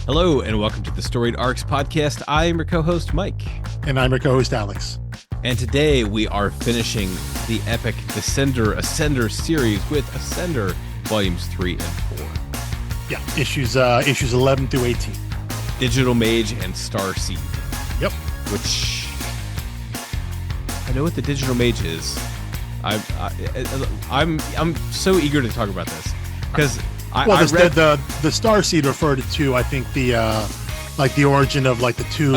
Hello, and welcome to the Storied Arcs podcast. I am your co-host, Mike. And I'm your co-host, Alex. And today we are finishing the epic Ascender series with Ascender Volumes 3 and 4. Yeah, issues 11 through 18. Digital Mage and Starseed. Yep. Which, I know what the Digital Mage is. I'm so eager to talk about this, because the Starseed referred to, I think, the origin of like the two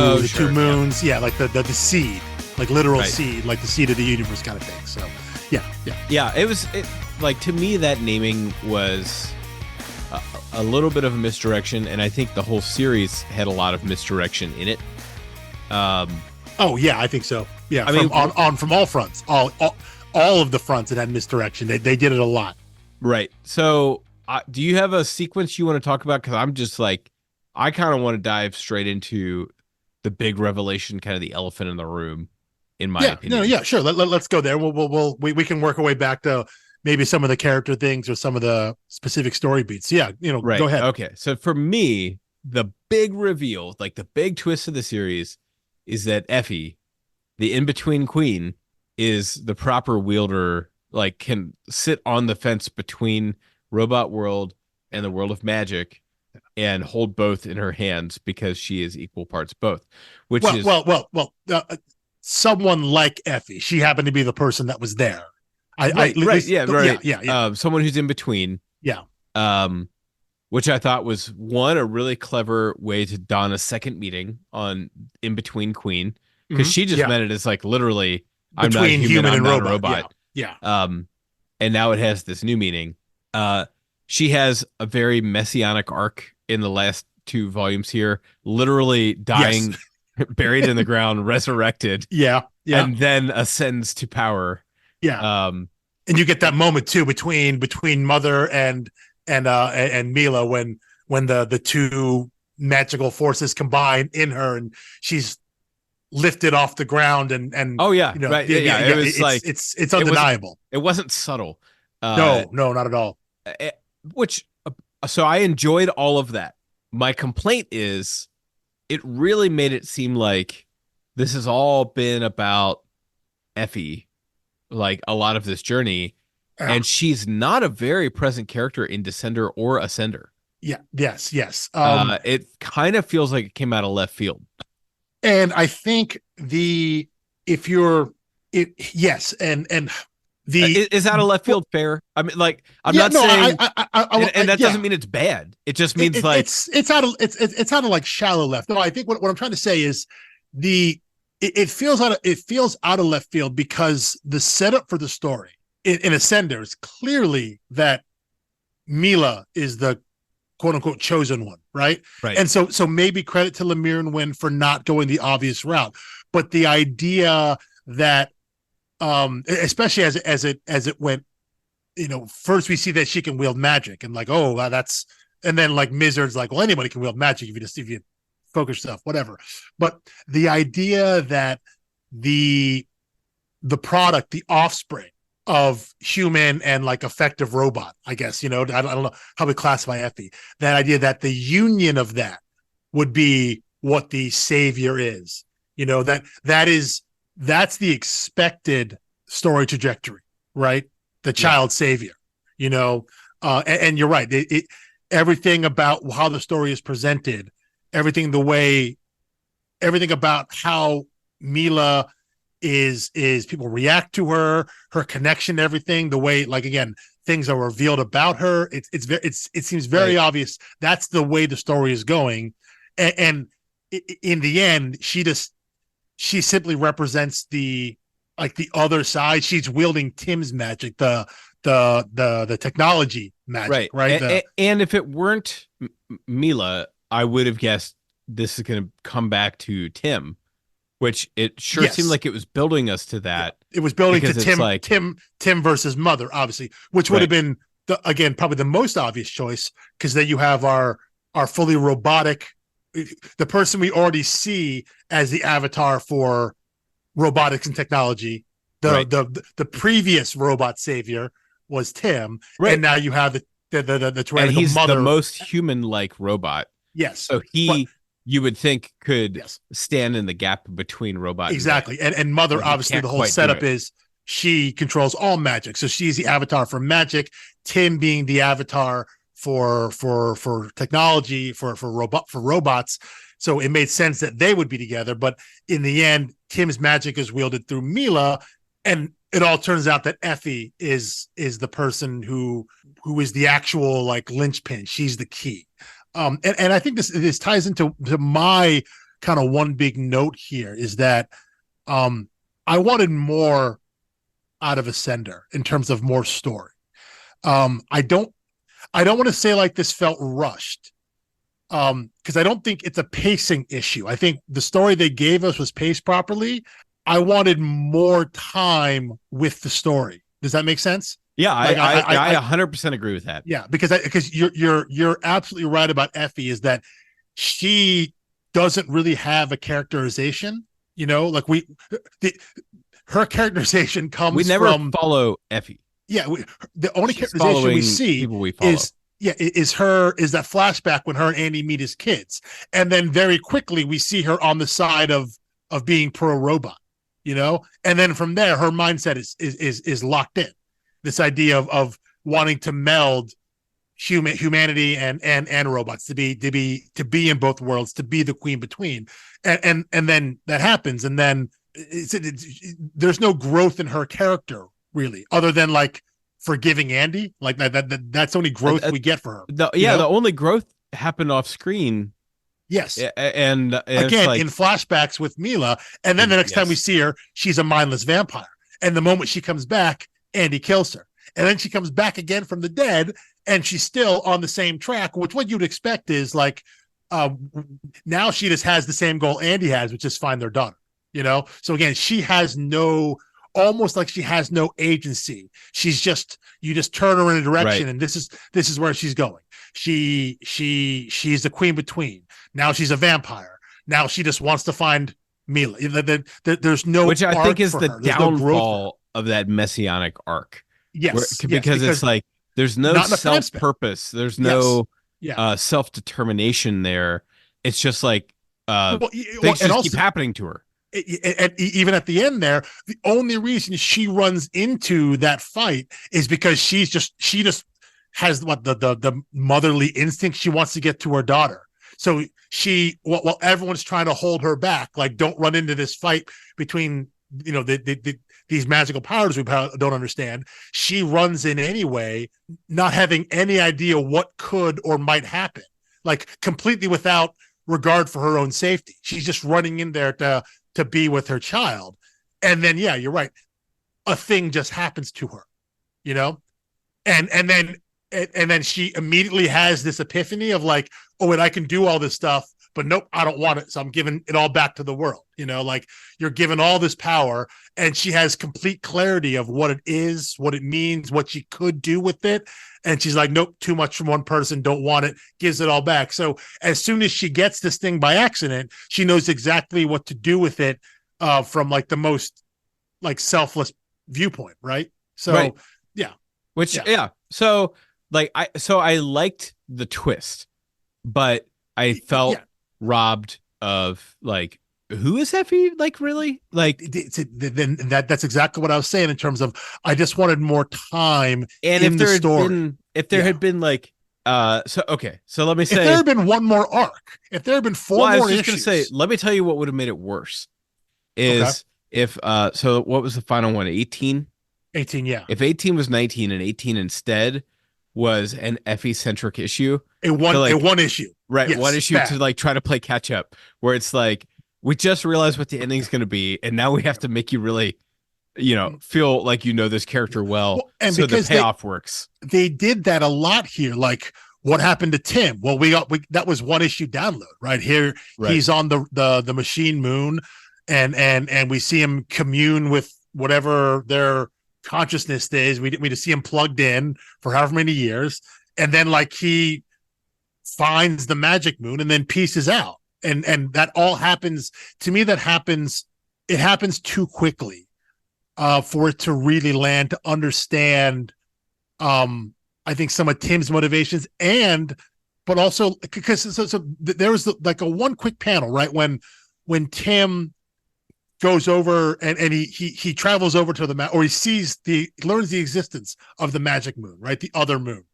moons. Yeah, like the seed, like literal seed, like the seed of the universe kind of thing. So, yeah. It like, to me, that naming was a little bit of a misdirection, and I think the whole series had a lot of misdirection in it. Oh yeah, I think so. Yeah, from all fronts, all of the fronts it had misdirection. They did it a lot. Right. So, do you have a sequence you want to talk about? Because I'm just like, I kind of want to dive straight into the big revelation, kind of the elephant in the room, in my opinion. Yeah, sure. Let's go there. We can work our way back to maybe some of the character things or some of the specific story beats. Yeah, right. Go ahead. Okay. So for me, the big reveal, like the big twist of the series, is that Effie, the in-between queen, is the proper wielder, like can sit on the fence between robot world and the world of magic and hold both in her hands, because she is equal parts both, someone like Effie, she happened to be the person that was there. Someone who's in between. Which I thought was a really clever way to don a second meaning on in between queen, because she just meant it as like literally I'm not a human and I'm not a robot. And now it has this new meaning. She has a very messianic arc in the last two volumes here, literally dying, buried in the ground, resurrected, and then ascends to power. And you get that moment too between Mother and Mila when the two magical forces combine in her and she's lifted off the ground and it's undeniable. It wasn't subtle. No, not at all. So I enjoyed all of that. My complaint is it really made it seem like this has all been about Effie, like a lot of this journey, and she's not a very present character in Descender or Ascender. Yes. It kind of feels like it came out of left field. And I think is that a left field fair? I mean, like, I'm not saying, and that doesn't mean it's bad. It just means it's out of like shallow left. No, I think what I'm trying to say is it feels out of left field because the setup for the story in Ascender is clearly that Mila is the quote unquote chosen one, right? And so maybe credit to Lemire and Nguyen for not going the obvious route, but the idea that especially as it went, first we see that she can wield magic and like, and then like Mizzard's like, well, anybody can wield magic if you focus stuff, whatever. But the idea that the product, the offspring of human and like effective robot, I guess, I don't know how we classify Effie, that idea that the union of that would be what the savior is, that's the expected story trajectory, right? The child savior, and you're right. Everything about how the story is presented, everything about how Mila is people react to her connection, everything, the way, like, again, things are revealed about her. It seems very obvious. That's the way the story is going. And in the end, she simply represents the other side. She's wielding Tim's magic, the technology magic, right? And if it weren't Mila, I would have guessed this is going to come back to Tim, which it seemed like it was building us to that. It was building to Tim versus Mother, obviously, which would have been probably the most obvious choice, because then you have our fully robotic, the person we already see as the avatar for robotics and technology. The previous robot savior was Tim, and now you have the tyrannical and he's mother. The most human-like robot. Yes. So you would think could stand in the gap between robot exactly. And Mother, obviously, the whole setup is she controls all magic. So she's the avatar for magic, Tim being the avatar for technology, for robots. So it made sense that they would be together. But in the end, Tim's magic is wielded through Mila, and it all turns out that Effie is the person who is the actual like linchpin. She's the key. And I think this ties into my kind of one big note here is that I wanted more out of Ascender in terms of more story. I don't want to say like this felt rushed, because I don't think it's a pacing issue. I think the story they gave us was paced properly. I wanted more time with the story. Does that make sense? Yeah, like I 100% agree with that. Yeah, because you're absolutely right about Effie, is that she doesn't really have a characterization. You know, like her characterization comes. We never follow Effie. Yeah, the only characterization we see is that flashback when her and Andy meet as kids, and then very quickly we see her on the side of being pro robot. You know, and then from there her mindset is locked in. This idea of wanting to meld humanity and robots, to be in both worlds, to be the queen between, and then that happens, and then there's no growth in her character really, other than like forgiving Andy. Like that's only growth we get for her. The only growth happened off screen. Yes, and again like, in flashbacks with Mila, and then the next time we see her, she's a mindless vampire, and the moment she comes back, Andy kills her. And then she comes back again from the dead, and she's still on the same track, which what you'd expect is like, now she just has the same goal Andy has, which is find their daughter, you know? So again, she has almost like she has no agency. She's just, you just turn her in a direction, and this is where she's going. She's the queen between. Now she's a vampire. Now she just wants to find Mila. There's no, which I think is the downfall of that messianic arc. Yes, because it's like there's no self-purpose. There's no self-determination there. It's just like things just keep happening to her. Even at the end there, the only reason she runs into that fight is because she just has the motherly instinct. She wants to get to her daughter. So while everyone's trying to hold her back, like don't run into this fight between, you know, these magical powers we don't understand, she runs in anyway, not having any idea what could or might happen, like completely without regard for her own safety. She's just running in there to be with her child. And then, yeah, you're right, a thing just happens to her, you know? And then she immediately has this epiphany of like, oh, and I can do all this stuff, but nope, I don't want it. So I'm giving it all back to the world. You know, like you're given all this power, and she has complete clarity of what it is, what it means, what she could do with it. And she's like, nope, too much from one person, don't want it, gives it all back. So as soon as she gets this thing by accident, she knows exactly what to do with it, from like the most like selfless viewpoint. Right. So, yeah. So like, I liked the twist, but I felt robbed of like, who is Effie? Like, really? Like, then that's exactly what I was saying in terms of I just wanted more time in the story. If there had been like, so let me say, if there had been one more arc, if there had been four more issues, gonna say, let me tell you what would have made it worse. Is if so what was the final one? 18? 18, yeah. If 18 was 19 and 18 instead was an Effie-centric issue. One issue. Right, yes, one issue to like try to play catch up, where it's like, we just realized what the ending's going to be, and now we have to make you really, you know, feel like you know this character well, and so the payoff works. They did that a lot here. Like, what happened to Tim? Well, that was one issue download right here. Right. He's on the machine moon, and we see him commune with whatever their consciousness is. We just see him plugged in for however many years, and then like he finds the magic moon and then pieces out. And that all happens to me. It happens too quickly for it to really land, to understand. I think some of Tim's motivations and but also because there was like a one quick panel, right, when Tim goes over and he travels over to the or he learns the existence of the magic moon, right, the other moon,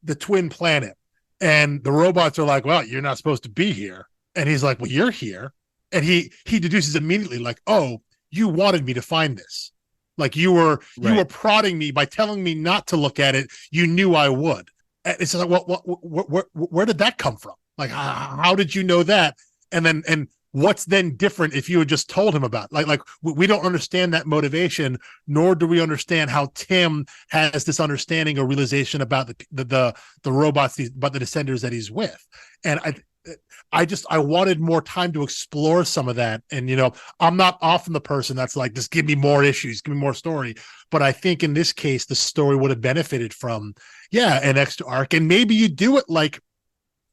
the twin planet, and the robots are like, well, you're not supposed to be here, and he's like, well, you're here, and he deduces immediately, like, oh, you wanted me to find this, like you were prodding me by telling me not to look at it, you knew I would. And it's like, where did that come from? Like, how did you know that? And what's then different if you had just told him about it? Like we don't understand that motivation, nor do we understand how Tim has this understanding or realization about the robots, about the descenders that he's with. And I wanted more time to explore some of that. And, I'm not often the person that's like, just give me more issues, give me more story. But I think in this case, the story would have benefited from, an extra arc. And maybe you do it like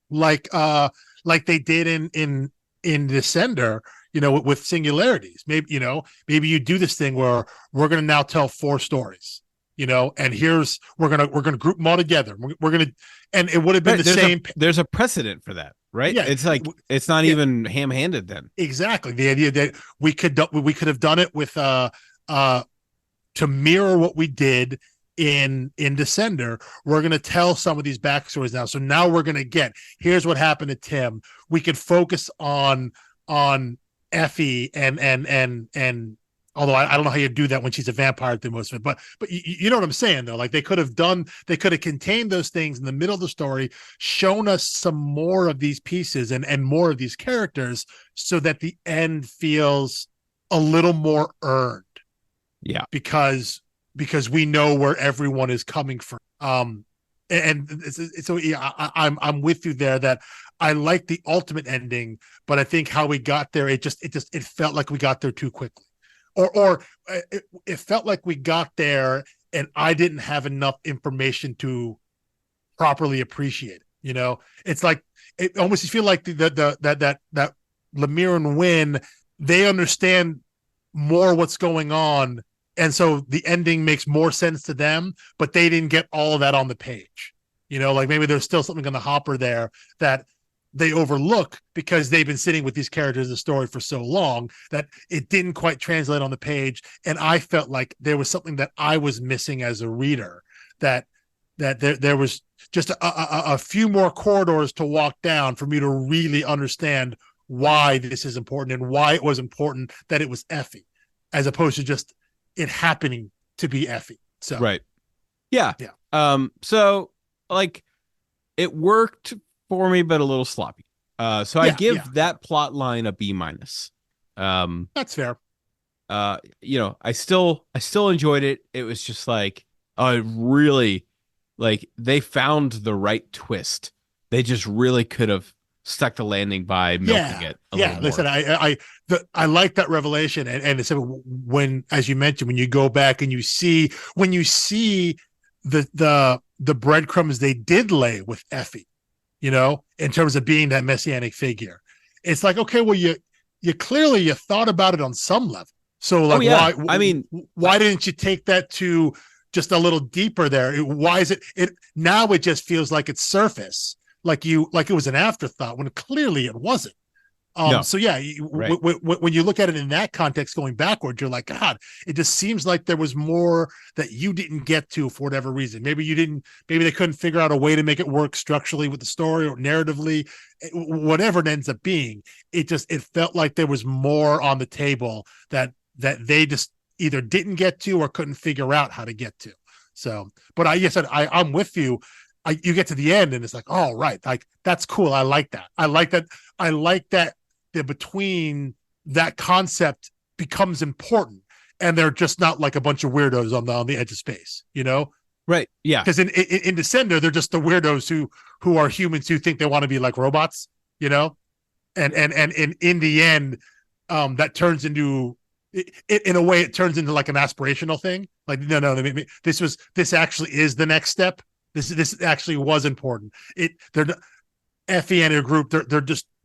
they did in Descender, with singularities. Maybe you do this thing where we're going to now tell 4 stories, and we're gonna group them all together. And it would have been same. There's a precedent for that, right? Yeah, it's like it's not even ham-handed then. Exactly. The idea that we could have done it with to mirror what we did in Descender. We're going to tell some of these backstories now. So now we're going to here's what happened to Tim. We could focus on Effie and although I don't know how you do that when she's a vampire through most of it, but you know what I'm saying though? Like they could have contained those things in the middle of the story, shown us some more of these pieces and more of these characters so that the end feels a little more earned. Yeah. Because we know where everyone is coming from. And so I'm with you there that I like the ultimate ending, but I think how we got there, it felt like we got there too quickly. Or it felt like we got there and I didn't have enough information to properly appreciate it. It's like it almost, you feel like that Lemire and Nguyen, they understand more what's going on, and so the ending makes more sense to them, but they didn't get all of that on the page. Like maybe there's still something on the hopper there that they overlook because they've been sitting with these characters in the story for so long that it didn't quite translate on the page. And I felt like there was something that I was missing as a reader, that there was just a few more corridors to walk down for me to really understand why this is important and why it was important that it was Effie, as opposed to just it happening to be Effie. So right. Yeah. So like it worked for me, but a little sloppy. So I give that plot line a B-. That's fair. I still enjoyed it. It was just like, really, like they found the right twist. They just really could have stuck the landing by milking it a little more. Listen, I like that revelation, and it's when, as you mentioned, when you go back and you see the breadcrumbs they did lay with Effie, in terms of being that messianic figure, it's like, okay, well, you clearly thought about it on some level. So like, why didn't you take that to just a little deeper there? Why is it now it just feels like it's surface, like it was an afterthought when clearly it wasn't. No. So yeah, right. When you look at it in that context, going backwards, you're like, God, it just seems like there was more that you didn't get to for whatever reason. Maybe they couldn't figure out a way to make it work structurally with the story or narratively, whatever it ends up being. It felt like there was more on the table that they just either didn't get to or couldn't figure out how to get to. So, but I'm with you. You get to the end and it's like, oh, right. Like, that's cool. I like that. I like that between that concept becomes important and they're just not like a bunch of weirdos on the edge of space, Right. Yeah. Because in Descender, they're just the weirdos who are humans who think they want to be like robots, and in the end, that turns into, in a way, it turns into like an aspirational thing. Like, no, this actually is the next step. This actually was important. Effie and her group,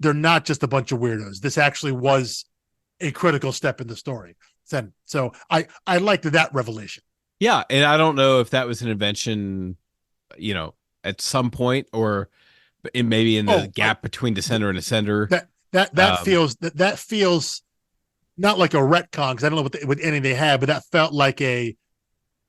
they're not just a bunch of weirdos. This actually was a critical step in the story. So I liked that revelation. Yeah, and I don't know if that was an invention, at some point, or maybe in the gap between Descender and Ascender. That feels not like a retcon, because I don't know what any they had, but that felt like a,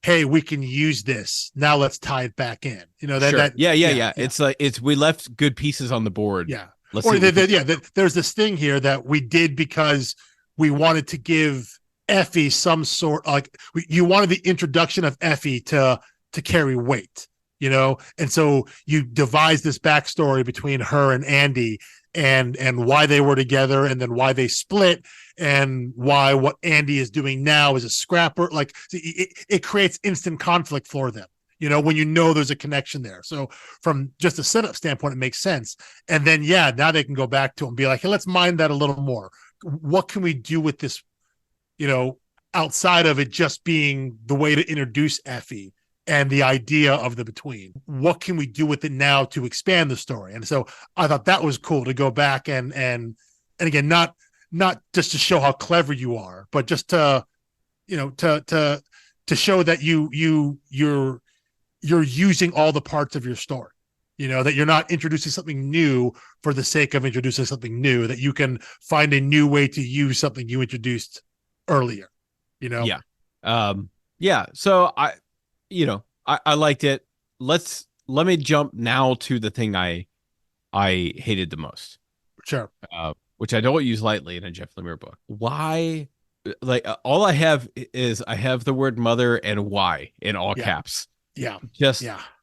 hey, we can use this now. Let's tie it back in. Yeah. It's like we left good pieces on the board. Yeah. There's this thing here that we did because we wanted to give Effie some sort, like you wanted the introduction of Effie to carry weight, and so you devised this backstory between her and Andy, and why they were together, and then why they split, and why what Andy is doing now is a scrapper. Like it creates instant conflict for them, when there's a connection there. So from just a setup standpoint, it makes sense. And then, now they can go back to him and be like, hey, let's mine that a little more. What can we do with this, outside of it just being the way to introduce Effie and the idea of the between? What can we do with it now to expand the story? And so I thought that was cool to go back and again, not just to show how clever you are, but just to, to show that you're using all the parts of your story, that you're not introducing something new for the sake of introducing something new, that you can find a new way to use something you introduced earlier, Yeah. So I liked it. Let me jump now to the thing I hated the most. Sure. Which I don't use lightly in a Jeff Lemire book. Why? Like all I have is I have the word mother and why in all caps. Yeah.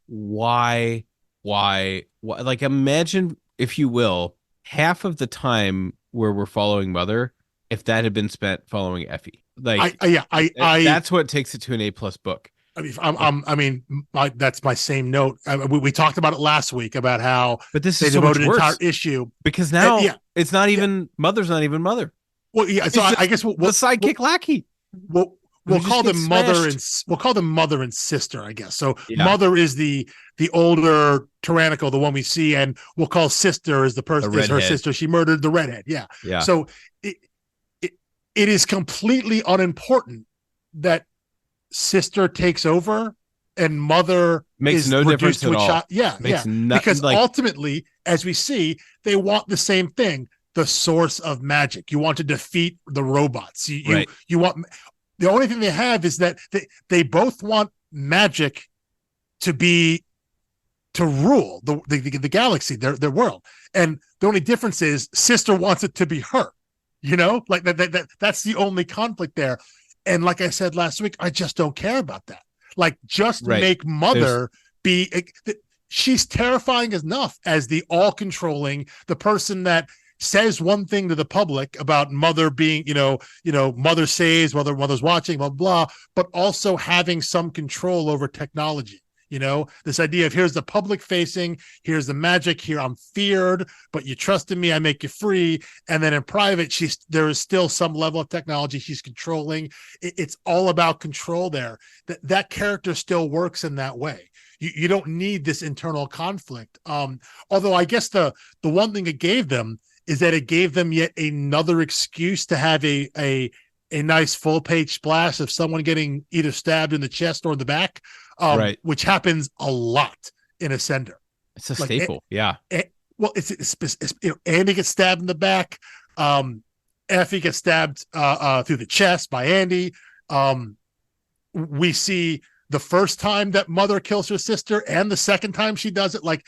Why? Like imagine, if you will, half of the time where we're following Mother, if that had been spent following Effie. Like that's what takes it to an A+ book. That's my same note. We talked about it last week about how, but this is so much worse, an entire issue because now it's not even Mother's not even Mother. Well, yeah. So I guess the sidekick lackey. We'll call them mother and sister, I guess. So Mother is the older tyrannical, the one we see, and we'll call sister is her sister. She murdered the redhead. Yeah. So it is completely unimportant that sister takes over and Mother makes is no difference to at all. Because ultimately, as we see, they want the same thing: the source of magic. You want to defeat the robots. You want. The only thing they have is that they both want magic to rule the galaxy, their world, and the only difference is sister wants it to be her. Like that's the only conflict there. And like I said last week, I just don't care about that. Like, just make Mother be. She's terrifying enough as the all-controlling, the person that says one thing to the public about Mother being, Mother saves, Mother's watching, blah, blah, but also having some control over technology. This idea of here's the public facing, here's the magic, here I'm feared, but you trust in me, I make you free. And then in private, there is still some level of technology she's controlling. It's all about control there. That character still works in that way. You don't need this internal conflict. Although I guess the one thing it gave them is that it gave them yet another excuse to have a nice full page splash of someone getting either stabbed in the chest or in the back, which happens a lot in Ascender. It's a staple. Andy gets stabbed in the back. Effie gets stabbed through the chest by Andy. We see the first time that Mother kills her sister and the second time she does it. Like,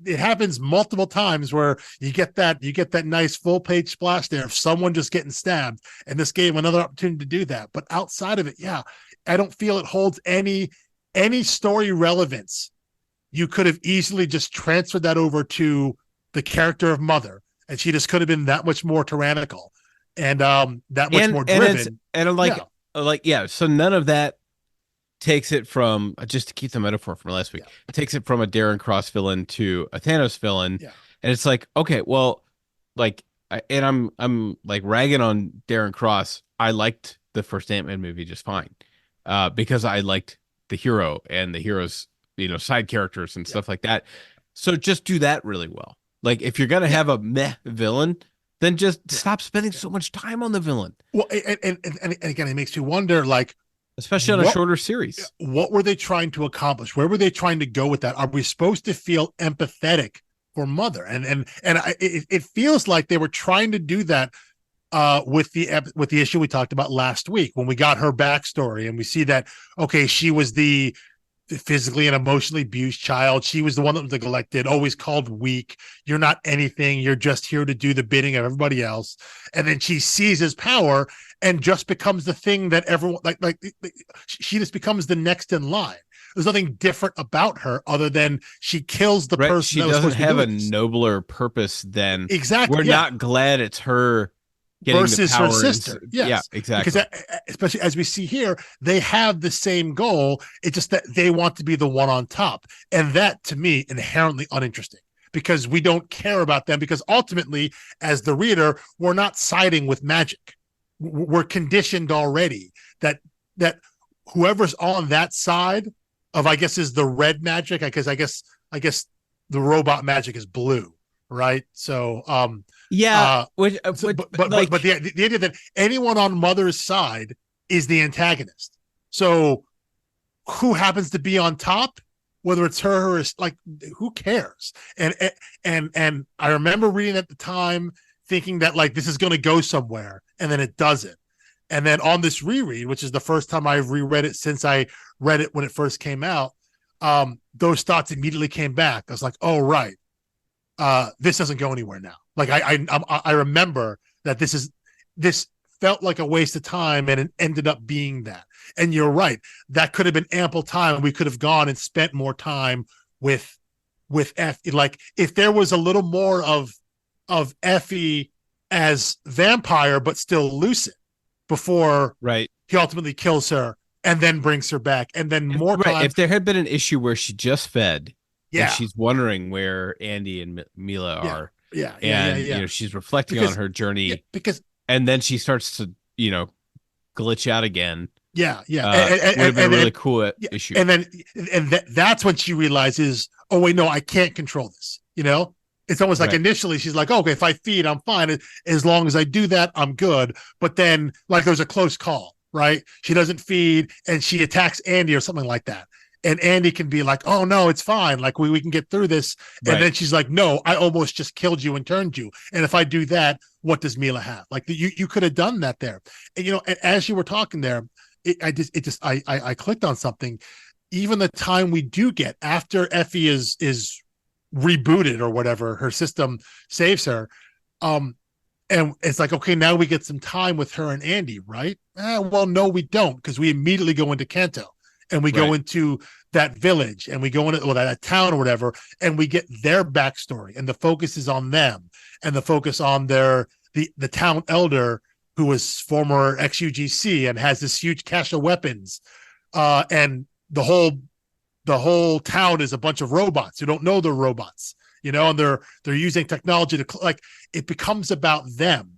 it happens multiple times where you get that nice full page splash there of someone just getting stabbed, and this gave another opportunity to do that. But outside of it, I don't feel it holds any story relevance. You could have easily just transferred that over to the character of Mother, and she just could have been that much more tyrannical and that much more driven. So none of that takes it from, just to keep the metaphor from last week, it takes it from a Darren Cross villain to a Thanos villain. And it's like, okay, well, like, and I'm like ragging on Darren Cross. I liked the first Ant-Man movie just fine, because I liked the hero and the hero's, side characters and stuff like that. So just do that really well. Like, if you're gonna have a meh villain, then just stop spending so much time on the villain. Well, and again, it makes you wonder, like, especially on a shorter series. What were they trying to accomplish? Where were they trying to go with that? Are we supposed to feel empathetic Mother. It feels like they were trying to do that with the issue we talked about last week when we got her backstory and we see that, okay, she was the physically and emotionally abused child. She was the one that was neglected, always called weak. You're not anything. You're just here to do the bidding of everybody else. And then she sees his power and just becomes the thing that everyone like she just becomes the next in line. There's nothing different about her other than she kills the person. She doesn't have a nobler purpose than exactly. We're not glad it's her getting versus the power her sister. Yes. Yeah, exactly. Because especially as we see here, they have the same goal. It's just that they want to be the one on top. And that, to me, inherently uninteresting because we don't care about them because ultimately, as the reader, we're not siding with magic. We're conditioned already that whoever's on that side of, I guess, is the red magic, because I guess the robot magic is blue, right? So, but the idea that anyone on Mother's side is the antagonist. So who happens to be on top, whether it's her or like, who cares? And I remember reading at the time thinking that like this is going to go somewhere, and then it doesn't. And then on this reread, which is the first time I've reread it since I read it when it first came out, those thoughts immediately came back. I was like, oh, right. This doesn't go anywhere now. Like I remember that this felt like a waste of time, and it ended up being that. And you're right, that could have been ample time. We could have gone and spent more time with Effie. Like if there was a little more of Effie as vampire, but still lucid before he ultimately kills her and then brings her back, and then more time. If there had been an issue where she just fed. Yeah, and she's wondering where Andy and Mila are. Yeah. You know, she's reflecting on her journey and then she starts to, glitch out again. Yeah. Would have been a really cool issue. And that's when she realizes, oh wait, no, I can't control this. It's almost like initially she's like, okay, if I feed, I'm fine. As long as I do that, I'm good. But then like there's a close call, right? She doesn't feed and she attacks Andy or something like that. And Andy can be like, oh, no, it's fine. Like, we can get through this. And then she's like, no, I almost just killed you and turned you. And if I do that, what does Mila have? Like, you could have done that there. And, and as you were talking there, I clicked on something. Even the time we do get after Effie is rebooted or whatever, her system saves her. And it's like, okay, now we get some time with her and Andy, right? Well, no, we don't, because we immediately go into Kanto. And we go into that village and we go into that town or whatever, and we get their backstory, and the focus is on them, and the focus on the town elder who was former ex-UGC and has this huge cache of weapons. And the whole town is a bunch of robots who don't know they're robots, and they're using technology to it becomes about them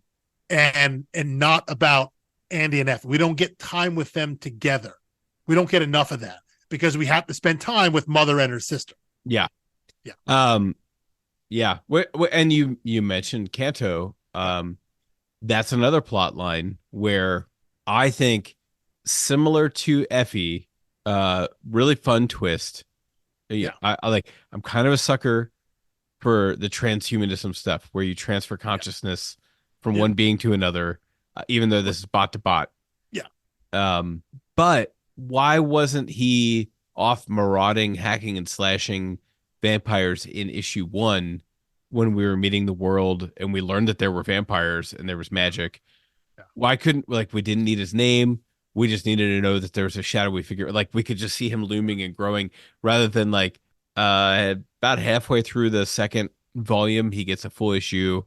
and not about Andy and Effie. We don't get time with them together. We don't get enough of that because we have to spend time with Mother and her sister. Yeah. And you mentioned Kanto. That's another plot line where I think similar to Effie, really fun twist. Yeah. I'm kind of a sucker for the transhumanism stuff where you transfer consciousness from one being to another, even though this is bot to bot. Yeah. But why wasn't he off marauding, hacking, and slashing vampires in issue 1 when we were meeting the world and we learned that there were vampires and there was magic? Yeah. Why couldn't, we didn't need his name. We just needed to know that there was a shadowy figure. Like, we could just see him looming and growing rather than about halfway through the second volume, he gets a full issue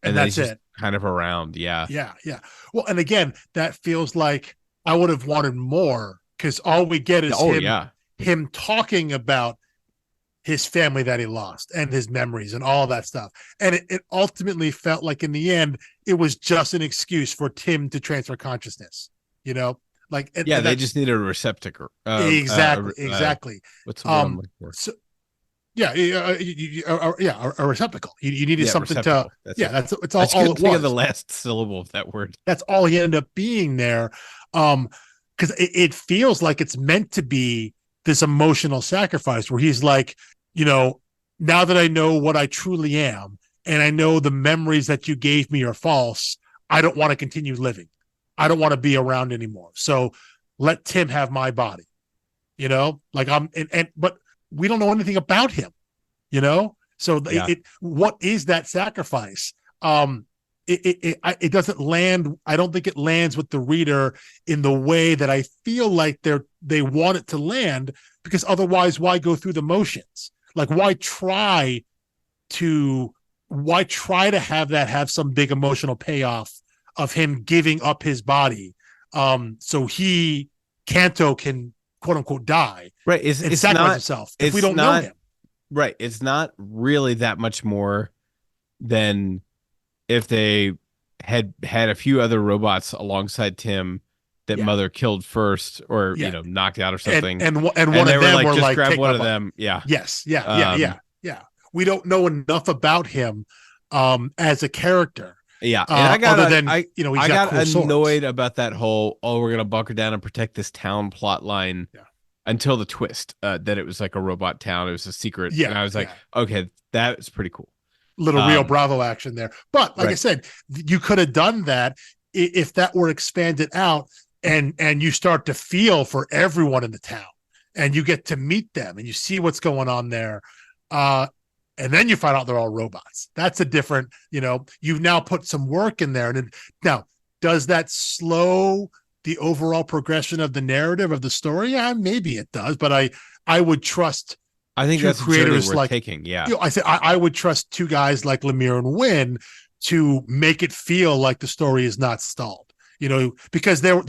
and then that's he's just kind of around. Yeah. Well, and again, that feels like I would have wanted more, because all we get is him talking about his family that he lost and his memories and all that stuff. And it ultimately felt like in the end, it was just an excuse for Tim to transfer consciousness, they just needed a receptacle. Exactly. What's the word I'm looking for? So, a receptacle. You needed something receptacle. That's all. All it was. Of the last syllable of that word. That's all he ended up being there, because it feels like it's meant to be this emotional sacrifice where he's like, now that I know what I truly am, and I know the memories that you gave me are false, I don't want to continue living. I don't want to be around anymore. So let Tim have my body, like but we don't know anything about him, So what is that sacrifice? It doesn't land. I don't think it lands with the reader in the way that I feel like they want it to land, because otherwise, why go through the motions? Like, why try to have some big emotional payoff of him giving up his body, so Kanto can quote unquote die, right? It's sacrifice not, himself if we don't know him, right? It's not really that much more than if they had a few other robots alongside Tim that Mother killed first, or knocked out or something, and one of them were just grab one of them, We don't know enough about him as a character. Yeah, and I got cool annoyed swords. about that whole we're gonna bunker down and protect this town plot line until the twist that it was like a robot town. It was a secret. Yeah, and I was like, okay, that's pretty cool. Little Rio Bravo action there, but like I said, you could have done that if that were expanded out, and you start to feel for everyone in the town, and you get to meet them, and you see what's going on there. And then you find out they're all robots. That's a different, you've now put some work in there. And now, does that slow the overall progression of the narrative of the story? Yeah, maybe it does, but I would trust. I think that's creators worth taking. Yeah, I would trust two guys like Lemire and Nguyen to make it feel like the story is not stalled. Because they're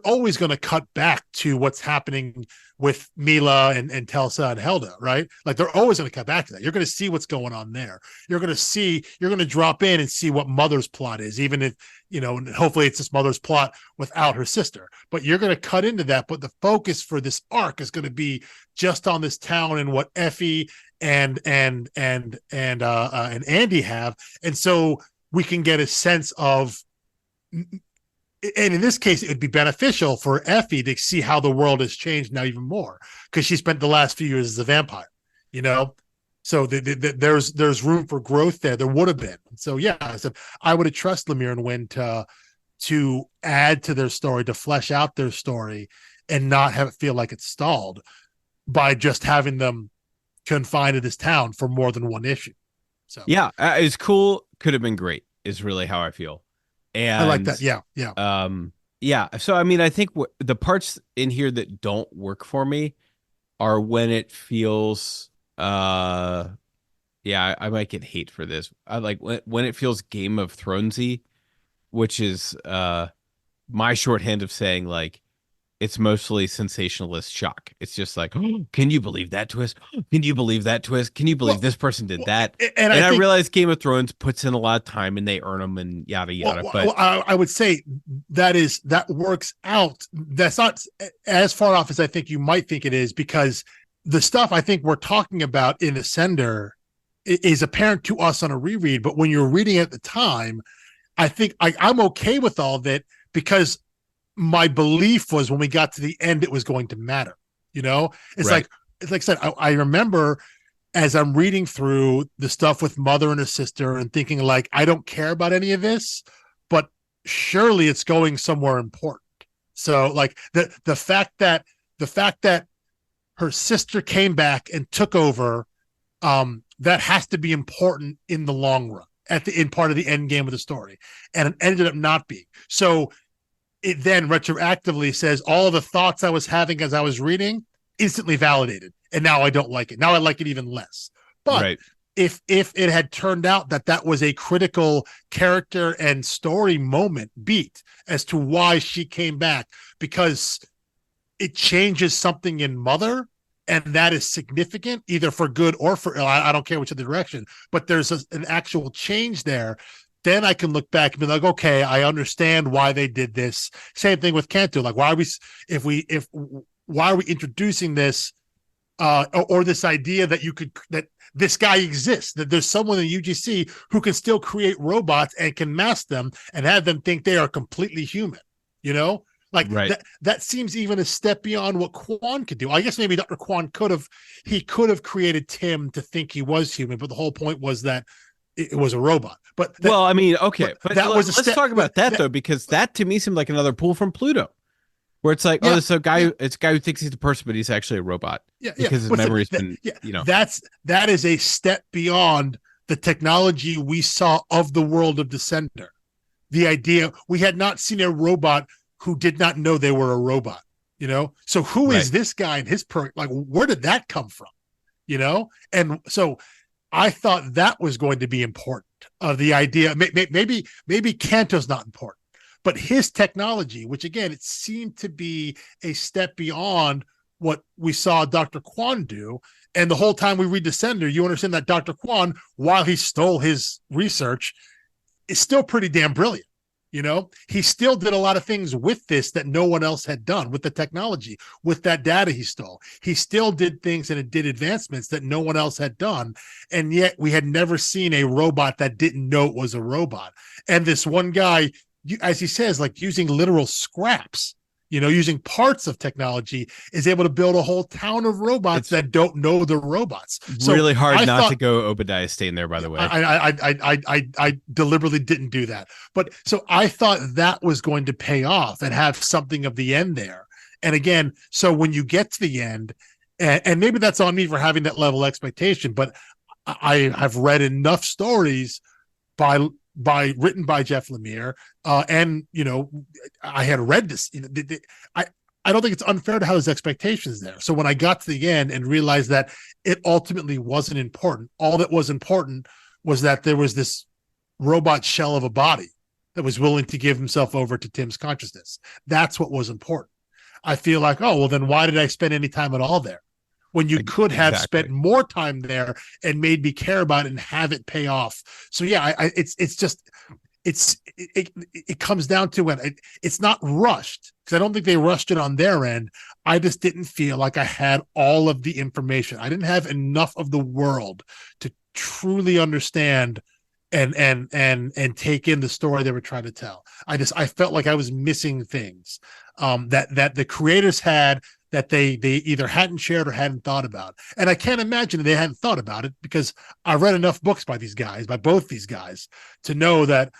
always going to cut back to what's happening with Mila and Telsa and Helda, right? Like, they're always going to cut back to that. You're going to see what's going on there. You're going to drop in and see what Mother's plot is, even if, and hopefully it's this Mother's plot without her sister. But you're going to cut into that. But the focus for this arc is going to be just on this town and what Effie and Andy have. And so we can get a sense of. And in this case, it would be beneficial for Effie to see how the world has changed now even more, because she spent the last few years as a vampire, So there's room for growth there. There would have been. So I would have trusted Lemire and Nguyen to add to their story, to flesh out their story, and not have it feel like it's stalled by just having them confined to this town for more than one issue. So it's cool. Could have been great. Is really how I feel. And I like that. Yeah. So, I mean, I think the parts in here that don't work for me are when it feels, I might get hate for this. I like when it feels Game of Thronesy, which is my shorthand of saying, like, it's mostly sensationalist shock. It's just like, oh, can you believe that twist? Can you believe that twist? Can you believe this person did that? And I realize Game of Thrones puts in a lot of time and they earn them and yada yada. But I would say that works out. That's not as far off as I think you might think it is, because the stuff I think we're talking about in Ascender is apparent to us on a reread. But when you're reading it at the time, I think I'm okay with all of it, because my belief was when we got to the end, it was going to matter. It's like I said, I remember as I'm reading through the stuff with Mother and her sister and thinking, like, I don't care about any of this, but surely it's going somewhere important. So, like, the fact that her sister came back and took over, that has to be important in the long run, in part of the end game of the story, and it ended up not being. So it then retroactively says all the thoughts I was having as I was reading instantly validated, and now I don't like it. Now I like it even less. But if it had turned out that was a critical character and story beat as to why she came back, because it changes something in Mother, and that is significant either for good or for ill. I don't care which other direction, but there's an actual change there. Then I can look back and be like, okay, I understand why they did this. Same thing with Kanto. Like, why are we introducing this, or this idea that this guy exists, that there's someone in UGC who can still create robots and can mask them and have them think they are completely human, Like right. that seems even a step beyond what Quan could do. I guess maybe Dr. Quan could have created Tim to think he was human, but the whole point was that it was a robot. But well, I mean, okay, but that was a let's step, talk about that though, because that to me seemed like another pull from Pluto, where it's like, oh, this is a guy, it's a guy who thinks he's a person, but he's actually a robot. Because his memory's been, that is a step beyond the technology we saw of the world of Descender. The idea we had not seen a robot who did not know they were a robot, So who is this guy and his like, where did that come from? And so I thought that was going to be important. The idea, maybe Kanto's not important, but his technology, which again, it seemed to be a step beyond what we saw Dr. Quan do. And the whole time we read Descender, you understand that Dr. Quan, while he stole his research, is still pretty damn brilliant. He still did a lot of things with this that no one else had done with the technology, with that data he stole. He still did things and it did advancements that no one else had done. And yet we had never seen a robot that didn't know it was a robot. And this one guy, as he says, like using literal scraps, using parts of technology, is able to build a whole town of robots that don't know the robots. So really hard not to go Obadiah Stane there, by the way. I deliberately didn't do that. But so I thought that was going to pay off and have something of the end there. And again, so when you get to the end, and maybe that's on me for having that level of expectation, but I have read enough stories written by Jeff Lemire, and I had read this. I don't think it's unfair to have his expectations there. So when I got to the end and realized that it ultimately wasn't important, all that was important was that there was this robot shell of a body that was willing to give himself over to Tim's consciousness. That's what was important. I feel like, oh, well, then why did I spend any time at all there? When you could have spent more time there and made me care about it and have it pay off. So yeah, it comes down to when it's not rushed, because I don't think they rushed it on their end. I just didn't feel like I had all of the information. I didn't have enough of the world to truly understand and take in the story they were trying to tell. I felt like I was missing things that the creators had, that they either hadn't shared or hadn't thought about. And I can't imagine that they hadn't thought about it, because I read enough books by both these guys, to know that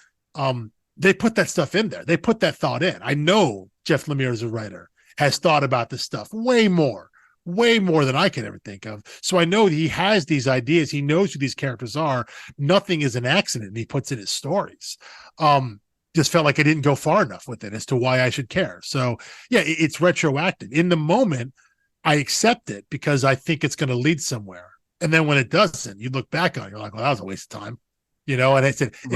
they put that stuff in there. They put that thought in. I know Jeff Lemire, as a writer, has thought about this stuff way more than I could ever think of. So I know he has these ideas. He knows who these characters are. Nothing is an accident, and he puts in his stories. Just felt like I didn't go far enough with it as to why I should care. So yeah, it's retroactive. In the moment, I accept it because I think it's going to lead somewhere. And then when it doesn't, you look back on it, you're like, well, that was a waste of time. And I said, it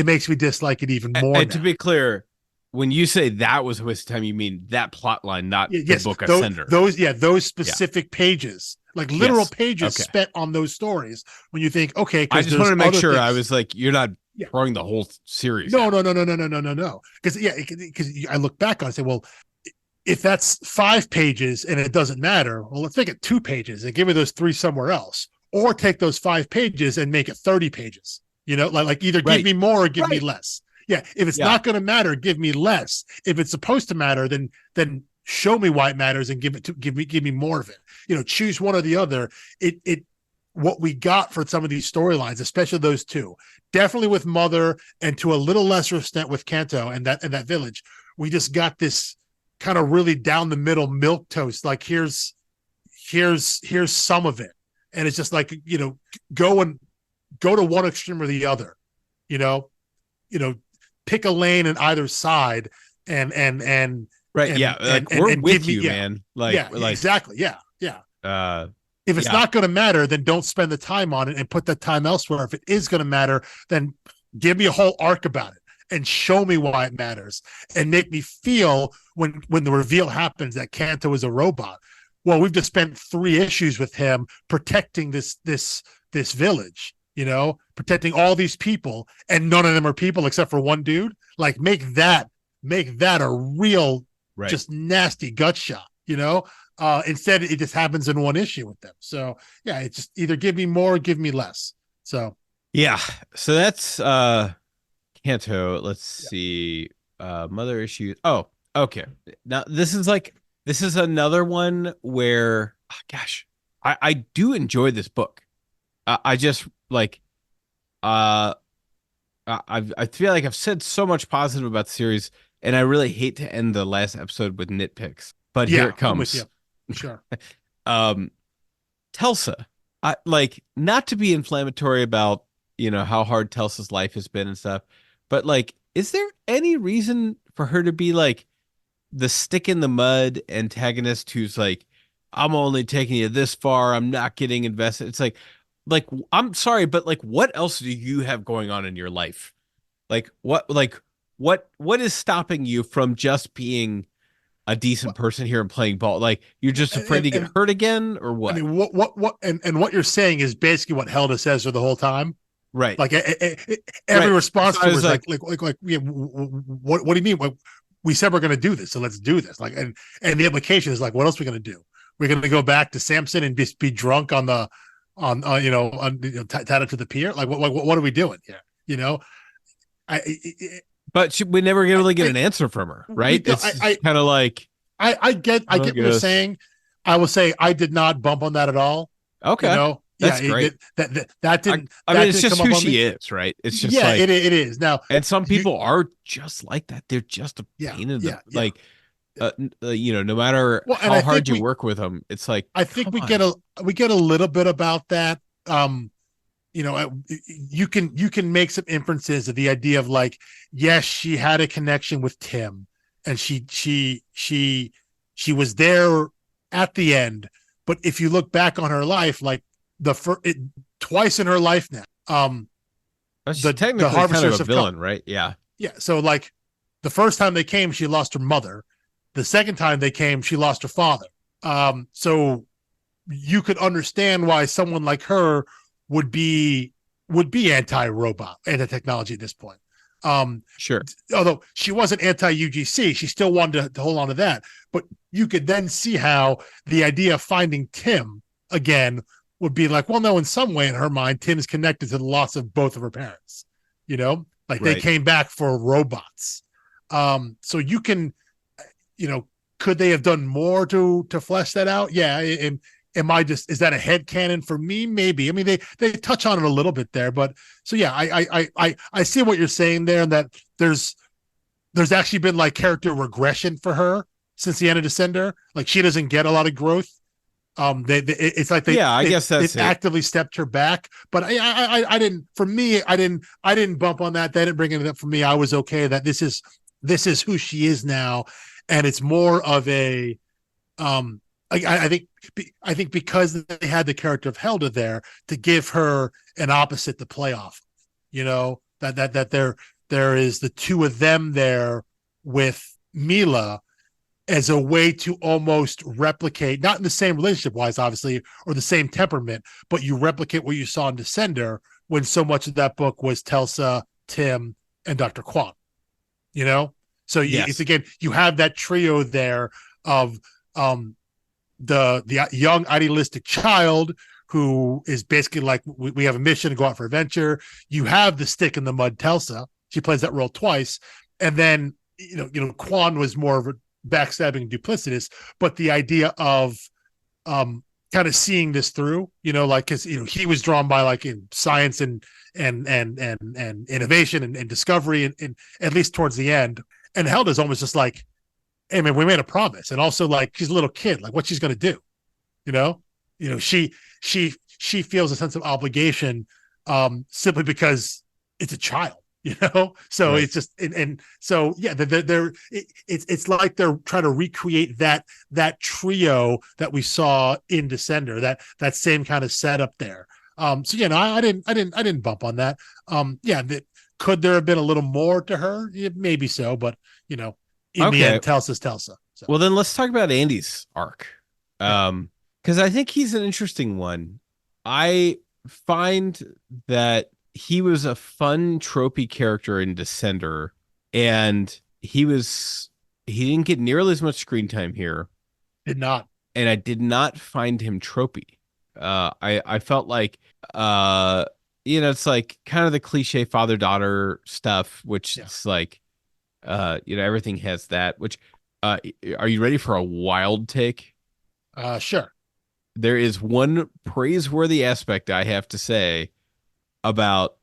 makes me dislike it even more. And to be clear, when you say that was a waste of time, you mean that plot line, not the book Ascender. Those specific pages, like literal pages spent on those stories. When you think, okay, I just wanted to make sure. I was like, you're not throwing the whole series. No. Because I look back on it and say, well, if that's 5 pages and it doesn't matter, well, let's make it 2 pages and give me those 3 somewhere else, or take those 5 pages and make it 30 pages. Like either give me more or give me less. Yeah, if it's not going to matter, give me less. If it's supposed to matter, then show me why it matters and give me more of it. Choose one or the other. What we got for some of these storylines, especially those 2, definitely with Mother, and to a little lesser extent with Kanto and that village, we just got this kind of really down the middle milquetoast. Like here's some of it, and it's just like go to one extreme or the other. Pick a lane in either side, and right, we're with you, man. Exactly, yeah. If it's not going to matter, then don't spend the time on it and put that time elsewhere. If it is going to matter, then give me a whole arc about it and show me why it matters, and make me feel when the reveal happens that Kanto is a robot. Well, we've just spent 3 issues with him protecting this village. Protecting all these people, and none of them are people except for one dude. Like make that a real, just nasty gut shot. Instead it just happens in 1 issue with them. So yeah, it's just either give me more or give me less. So yeah, so that's Kanto. Let's see, Mother issues. Oh, Okay. Now this is another one where, gosh, I do enjoy this book. I just like uh I feel like I've said so much positive about the series, and I really hate to end the last episode with nitpicks. But here Yeah, it I'm with you. comes. Sure. Um, Telsa. I like not to be inflammatory about, how hard Telsa's life has been and stuff, but like, is there any reason for her to be like the stick in the mud antagonist who's like, I'm only taking you this far, I'm not getting invested? It's like I'm sorry, but like what else do you have going on in your life? What is stopping you from just being a decent person here and playing ball? Like you're just afraid to get And hurt again, or I what? mean, and what you're saying is basically what Helda says her the whole time. Right. Like every Right. response So I to her was is like, yeah, what do you mean? We said we're going to do this, so let's do this. Like, and the implication is like, what else are we going to do? We're going to go back to Samson and just be drunk on the tied up to the pier. Like, what are we doing here? You know, I, but we never really get I an answer from her, we right? do, It's kind of like, I get I what you're guess. saying. I will say I did not bump on that at all. You Okay. know, yeah, That's great. I mean, that it's didn't just come up who on she me. is, right? It's just Yeah, like, it is. Now and some you, people are just like that. They're just a yeah, pain in the, yeah, yeah. like, no matter Well, and how hard you work with them, it's like, I think come on. we get a little bit about that. You can make some inferences of the idea of like, yes, she had a connection with Tim, and she was there at the end. But if you look back on her life, like twice in her life now, She's the technically kind of harvesters a have come. villain, right? Yeah. Yeah, so like the first time they came, she lost her mother. The second time they came, she lost her father. So you could understand why someone like her would be anti-robot, anti-technology at this point. Sure. Although she wasn't anti-UGC, she still wanted to hold on to that. But you could then see how the idea of finding Tim again would be like, well, no, in some way in her mind, Tim's connected to the loss of both of her parents. You know, like they Right. came back for robots. So you can, could they have done more to flesh that out? Yeah. And is that a head canon for me? Maybe. I mean, they touch on it a little bit there, but so yeah, I see what you're saying there, and that there's actually been like character regression for her since the end of Descender. Like she doesn't get a lot of growth. It's like Yeah, I they guess that's it. actively stepped her back. But I didn't. For me, I didn't bump on that. They didn't bring it up for me. I was okay that this is who she is now, and it's more of a I think because they had the character of Helda there to give her an opposite to play off, that there is the two of them there with Mila as a way to almost replicate, not in the same relationship wise, obviously, or the same temperament, but you replicate what you saw in Descender when so much of that book was Telsa, Tim, and Dr. Kwon. So it's again, you have that trio there of the young idealistic child who is basically like, we have a mission to go out for adventure. You have the stick in the mud Telsa. She plays that role twice. And then, Kwon was more of a backstabbing duplicitous, but the idea of kind of seeing this through, like, cause he was drawn by like in science and innovation and discovery and at least towards the end. And Helda's almost just like, hey man, we made a promise. And also like, she's a little kid, like what she's going to do, she feels a sense of obligation simply because it's a child, so right. It's just, and so, yeah, it's like they're trying to recreate that trio that we saw in Descender, that same kind of setup there. So yeah, no, I didn't bump on that. Yeah, could there have been a little more to her? Yeah, maybe so, but in the end, Telsa's Telsa. So. Well, then let's talk about Andy's arc. Because I think he's an interesting one. I find that he was a fun tropey character in Descender, and he didn't get nearly as much screen time here. Did not. And I did not find him tropey. I felt like it's like kind of the cliche father-daughter stuff, which is like everything has that, which Uh, are you ready for a wild take? Sure. There is one praiseworthy aspect I have to say about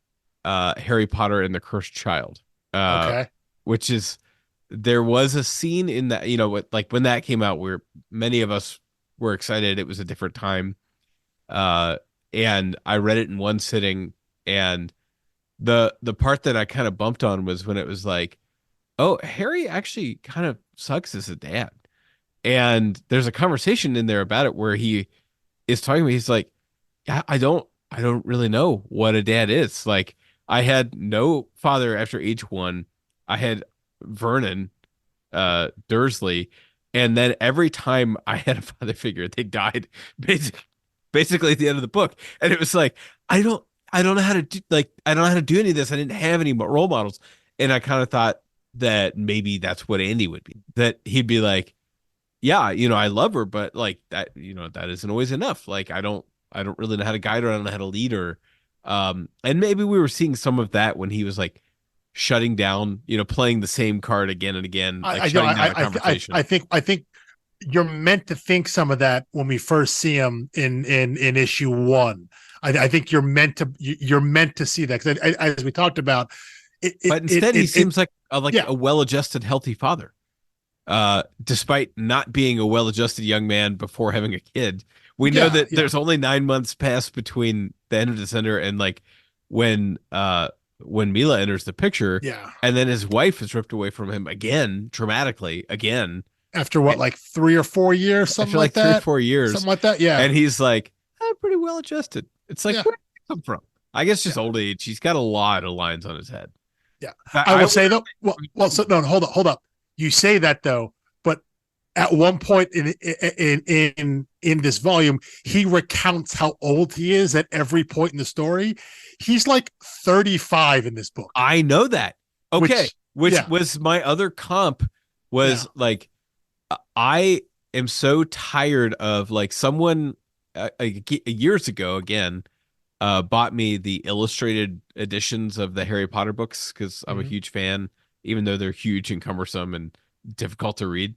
Harry Potter and the Cursed Child. Okay. Which is there was a scene in that, like when that came out where many of us were excited. It was a different time. Uh, and I read it in one sitting, and the part that I kind of bumped on was when it was like, oh, Harry actually kind of sucks as a dad. And there's a conversation in there about it where he is talking to me. He's like, yeah, I don't really know what a dad is. Like, I had no father after age one. I had Vernon, Dursley, and then every time I had a father figure, they died basically at the end of the book. And it was like, I don't know how to do, like, I don't know how to do any of this. I didn't have any role models. And I kind of thought that maybe that's what Andy would be, that he'd be like, yeah, I love her, but like that, that isn't always enough. Like, I don't really know how to guide her. I don't know how to lead her. And maybe we were seeing some of that when he was like shutting down, playing the same card again and again, like shutting down a conversation. I think you're meant to think some of that when we first see him in issue one. I think you're meant to see that, because as we talked about, but instead he seems like a well-adjusted, healthy father, despite not being a well-adjusted young man before having a kid. We know that there's only 9 months passed between the end of Descender and like when Mila enters the picture, and then his wife is ripped away from him again, dramatically again. After what, like 3 or 4 years, something like that? 3 or 4 years. Something like that, yeah. And he's like, I'm pretty well adjusted. It's like, where did he come from? I guess just old age. He's got a lot of lines on his head. Yeah. I will say, though, so no, hold up. You say that, though, but at one point in this volume, he recounts how old he is at every point in the story. He's like 35 in this book. I know that. Okay. Which was my other comp was like, I am so tired of like someone years ago again bought me the illustrated editions of the Harry Potter books because I'm a huge fan, even though they're huge and cumbersome and difficult to read.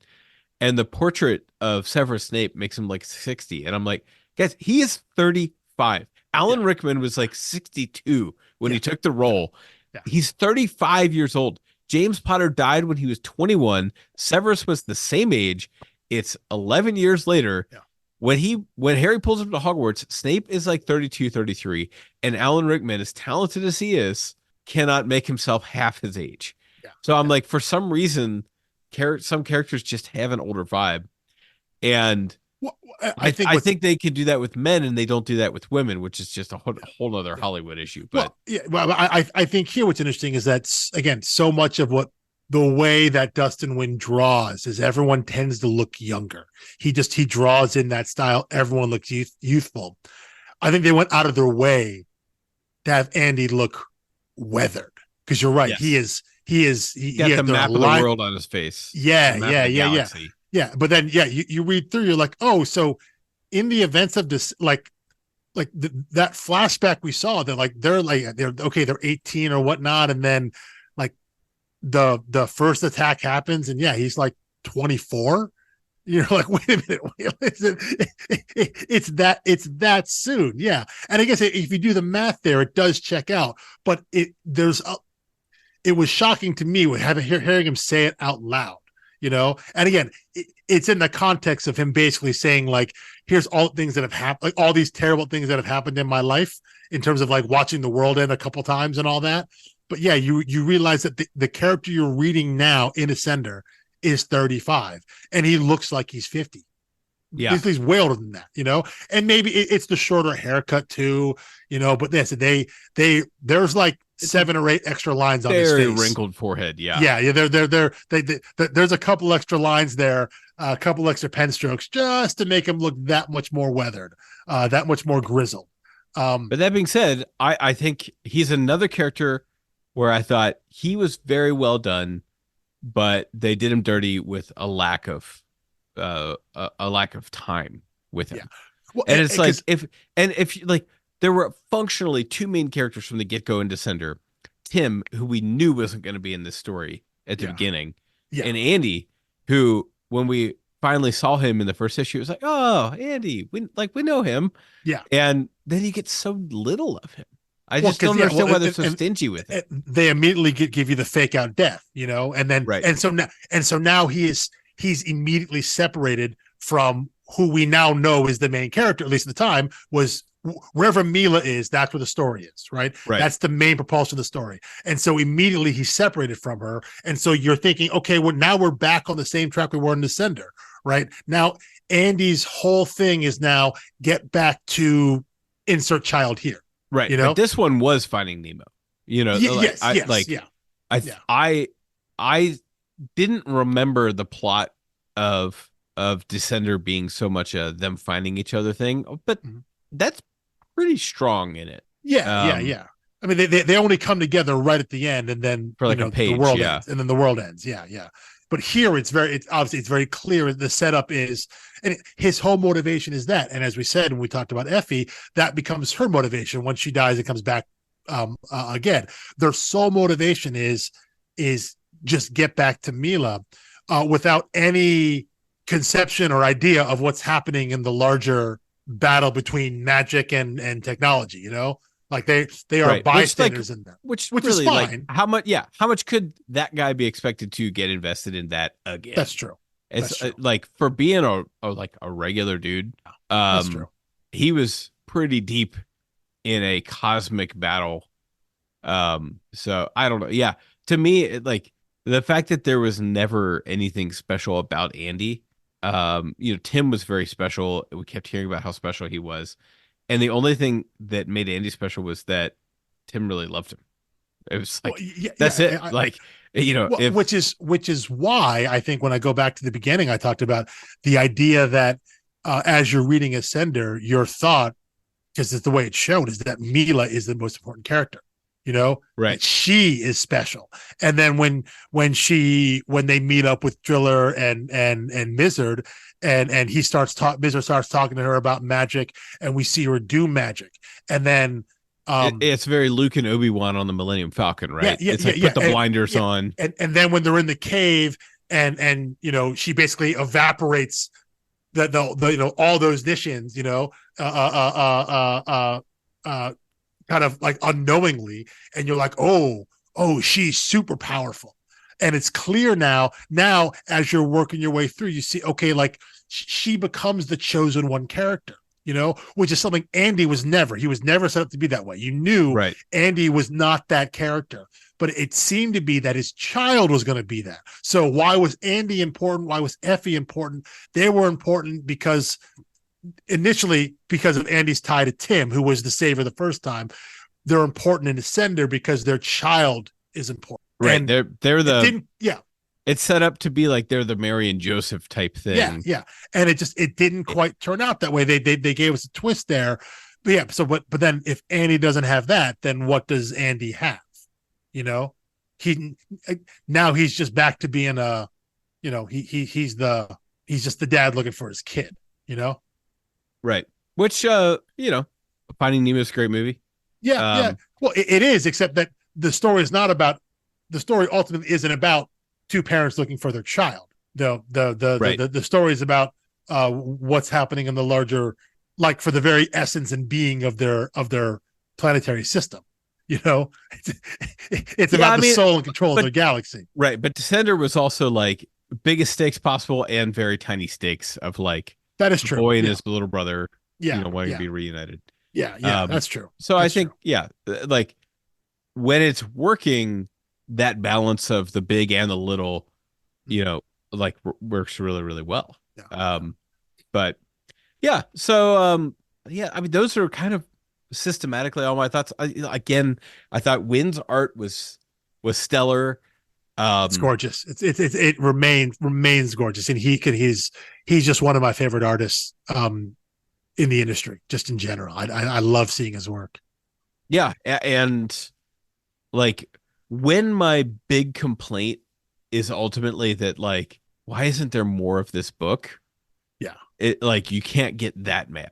And the portrait of Severus Snape makes him like 60. And I'm like, guys, he is 35. Alan Rickman was like 62 when he took the role. Yeah. He's 35 years old. James Potter died when he was 21. Severus was the same age. It's 11 years later. Yeah. When Harry pulls up to Hogwarts, Snape is like 32, 33. And Alan Rickman, as talented as he is, cannot make himself half his age. Yeah. So I'm like, for some reason, some characters just have an older vibe. And I think they can do that with men, and they don't do that with women, which is just a whole other Hollywood issue. But I think here what's interesting is that, again, so much of what the way that Dustin Nguyen draws is everyone tends to look younger. He draws in that style. Everyone looks youthful. I think they went out of their way to have Andy look weathered, because you're right. Yes. He got the map of the world on his face. Yeah. But then, you read through, you're like, oh, so in the events of this, like that flashback we saw, they're 18 or whatnot. And then like the first attack happens, and he's like 24. You're like, wait a minute, it's that soon. Yeah. And I guess if you do the math there, it does check out, but it was shocking to me hearing him say it out loud. And again, it's in the context of him basically saying, like, here's all things that have happened, like all these terrible things that have happened in my life, in terms of like watching the world end a couple times and all that. But you realize that the character you're reading now in Ascender is 35, and he looks like he's 50. Yeah, he's way older than that, and maybe it's the shorter haircut too, but there's like 7 or 8 extra lines on his face. Very wrinkled forehead. There's a couple extra lines there, a couple extra pen strokes, just to make him look that much more weathered, that much more grizzled. But that being said, I think he's another character where I thought he was very well done, but they did him dirty with a lack of time with him. Yeah. Well, and it's like if like there were functionally 2 main characters from the get-go in Descender, Tim, who we knew wasn't going to be in this story at the beginning, and Andy, who, when we finally saw him in the first issue, it was like, oh, Andy, we know him. Yeah. And then you get so little of him. I just don't understand why they're so stingy with it. They immediately give you the fake out death, and then and so now he's immediately separated from who we now know is the main character, at least at the time, was wherever Mila is, that's where the story is, right? That's the main propulsion of the story. And so immediately he's separated from her. And so you're thinking, okay, well, now we're back on the same track we were in Descender, right? Now, Andy's whole thing is now get back to insert child here. Right. But this one was Finding Nemo. I didn't remember the plot of Descender being so much a them finding each other thing, but that's pretty strong in it. Yeah. I mean, they only come together right at the end, and then for like a page, the world ends, and then the world ends. Yeah. But here it's obviously very clear. The setup is, and his whole motivation is that. And as we said, when we talked about Effie, that becomes her motivation. Once she dies, it comes back again. Their sole motivation is just get back to Mila, without any conception or idea of what's happening in the larger battle between magic and technology. Like they are bystanders in there, which really, is fine. How much could that guy be expected to get invested in that again? That's true. It's like, for being a regular dude, that's true. He was pretty deep in a cosmic battle. So I don't know. Yeah, to me, like the fact that there was never anything special about Andy. Tim was very special. We kept hearing about how special he was. And the only thing that made Andy special was that Tim really loved him. It was like, that's it. Which is why I think when I go back to the beginning, I talked about the idea that as you're reading Ascender, your thought, because it's the way it's shown, is that Mila is the most important character. Right? She is special. And then when they meet up with Driller and Mizzard, and Mizzard starts talking to her about magic, and we see her do magic, and then it's very Luke and Obi-Wan on the Millennium Falcon, right? It's like put the blinders on, and then when they're in the cave, and she basically evaporates the all those Nishins, kind of like unknowingly, and you're like, oh, she's super powerful. And it's clear now as you're working your way through, you see, okay, like she becomes the chosen one character, which is something Andy was never. He was never set up to be that way. You knew Andy was not that character, but it seemed to be that his child was going to be that. So why was Andy important? Why was Effie important? They were important initially because of Andy's tie to Tim, who was the savior the first time. They're important in Ascender because their child is important. Right. And it's set up to be like they're the Mary and Joseph type thing. Yeah. And it didn't quite turn out that way. They gave us a twist there. But yeah, but then if Andy doesn't have that, then what does Andy have? He's just back to being he's just the dad looking for his kid, Right. Which Finding Nemo is a great movie. Yeah. Well, it is, except that the story ultimately isn't about two parents looking for their child. The story is about what's happening in the larger, like, for the very essence and being of their planetary system. It's about the soul and control of the galaxy. Right. But Descender was also like biggest stakes possible and very tiny stakes of like, that is true. Boy and his little brother, wanting to be reunited. Yeah, that's true. So I think, like when it's working, that balance of the big and the little, like works really, really well. Yeah. But yeah, so I mean, those are kind of systematically all my thoughts. I thought Nguyen's art was stellar. It's gorgeous. It remains gorgeous, and he's just one of my favorite artists in the industry, just in general. I love seeing his work. Yeah, and like when my big complaint is ultimately that, like, why isn't there more of this book? Yeah, it, like, you can't get that mad,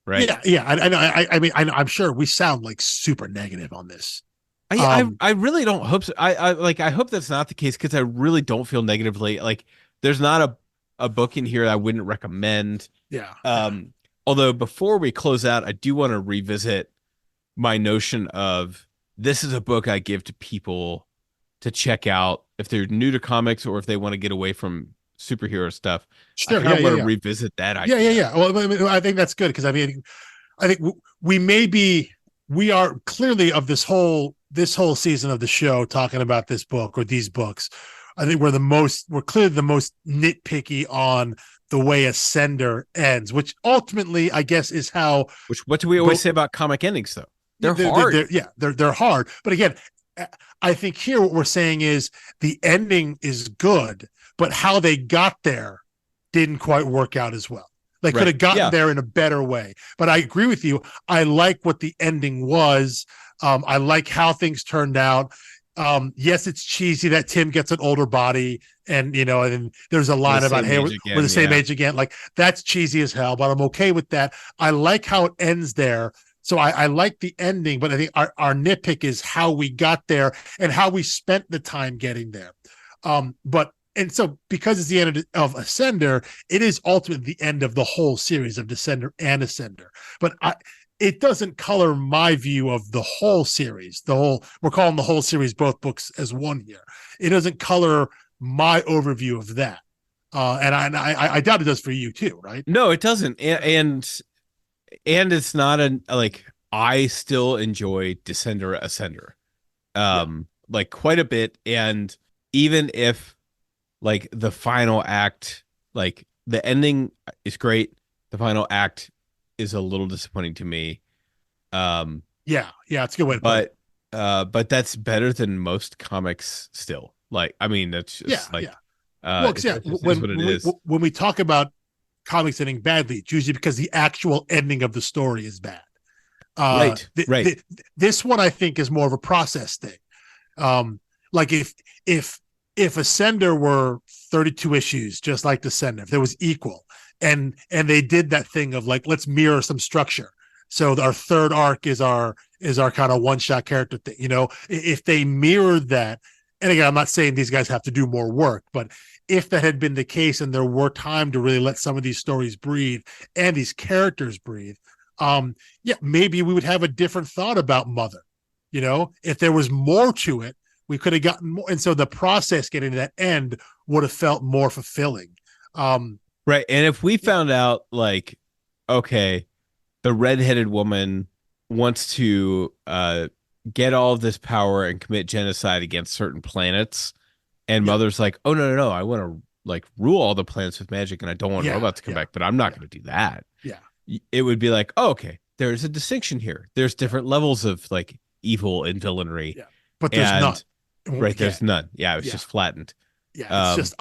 right? Yeah. I know. I mean, I'm sure we sound like super negative on this. I really don't hope so. I hope that's not the case, because I really don't feel negatively. Like, there's not a book in here I wouldn't recommend. Yeah. Although before we close out, I do want to revisit my notion of this is a book I give to people to check out if they're new to comics or if they want to get away from superhero stuff. Sure. I kind of want to revisit that idea. Yeah. Well, I think that's good because I think we are clearly of this whole season of the show talking about this book or these books. I think we're clearly the most nitpicky on the way Ascender ends, which ultimately I guess is how. What do we always say about comic endings though? They're hard. They're hard. But again, I think here what we're saying is the ending is good, but how they got there didn't quite work out as well. They could have gotten there in a better way. But I agree with you. I like what the ending was. I like how things turned out. Yes, it's cheesy that Tim gets an older body, and and there's a line about, hey, we're the same age again. Like, that's cheesy as hell, but I'm okay with that. I like how it ends there. So I like the ending, but I think our nitpick is how we got there and how we spent the time getting there. And so because it's the end of Ascender, it is ultimately the end of the whole series of Descender and Ascender. But it doesn't color my view of the whole series. We're calling the whole series, both books, as one here. It doesn't color my overview of that. And I doubt it does for you too, right? No, it doesn't. And it's not I still enjoy Descender Ascender like quite a bit. And even if like the final act, like the ending is great, the final act is a little disappointing to me. Yeah, it's a good way to put it. But that's better than most comics still. Like, I mean, that's just when we talk about comics ending badly, it's usually because the actual ending of the story is bad. Right. This one I think is more of a process thing. Like if Ascender were 32 issues, just like Descender, if there was equal, and they did that thing of like, let's mirror some structure. So our third arc is our kind of one-shot character thing. If they mirrored that, and again, I'm not saying these guys have to do more work, but if that had been the case and there were time to really let some of these stories breathe and these characters breathe, maybe we would have a different thought about Mother. If there was more to it, we could have gotten more. And so the process getting to that end would have felt more fulfilling. Right. And if we found out, like, okay, the redheaded woman wants to get all of this power and commit genocide against certain planets, and Mother's like, oh, no, I want to like rule all the planets with magic, and I don't want robots to come back, but I'm not going to do that. Yeah. It would be like, oh, okay, there's a distinction here. There's different levels of like evil and villainy. Yeah. But there's none. Right. There's none. Yeah. It's just flattened. Yeah. It's just,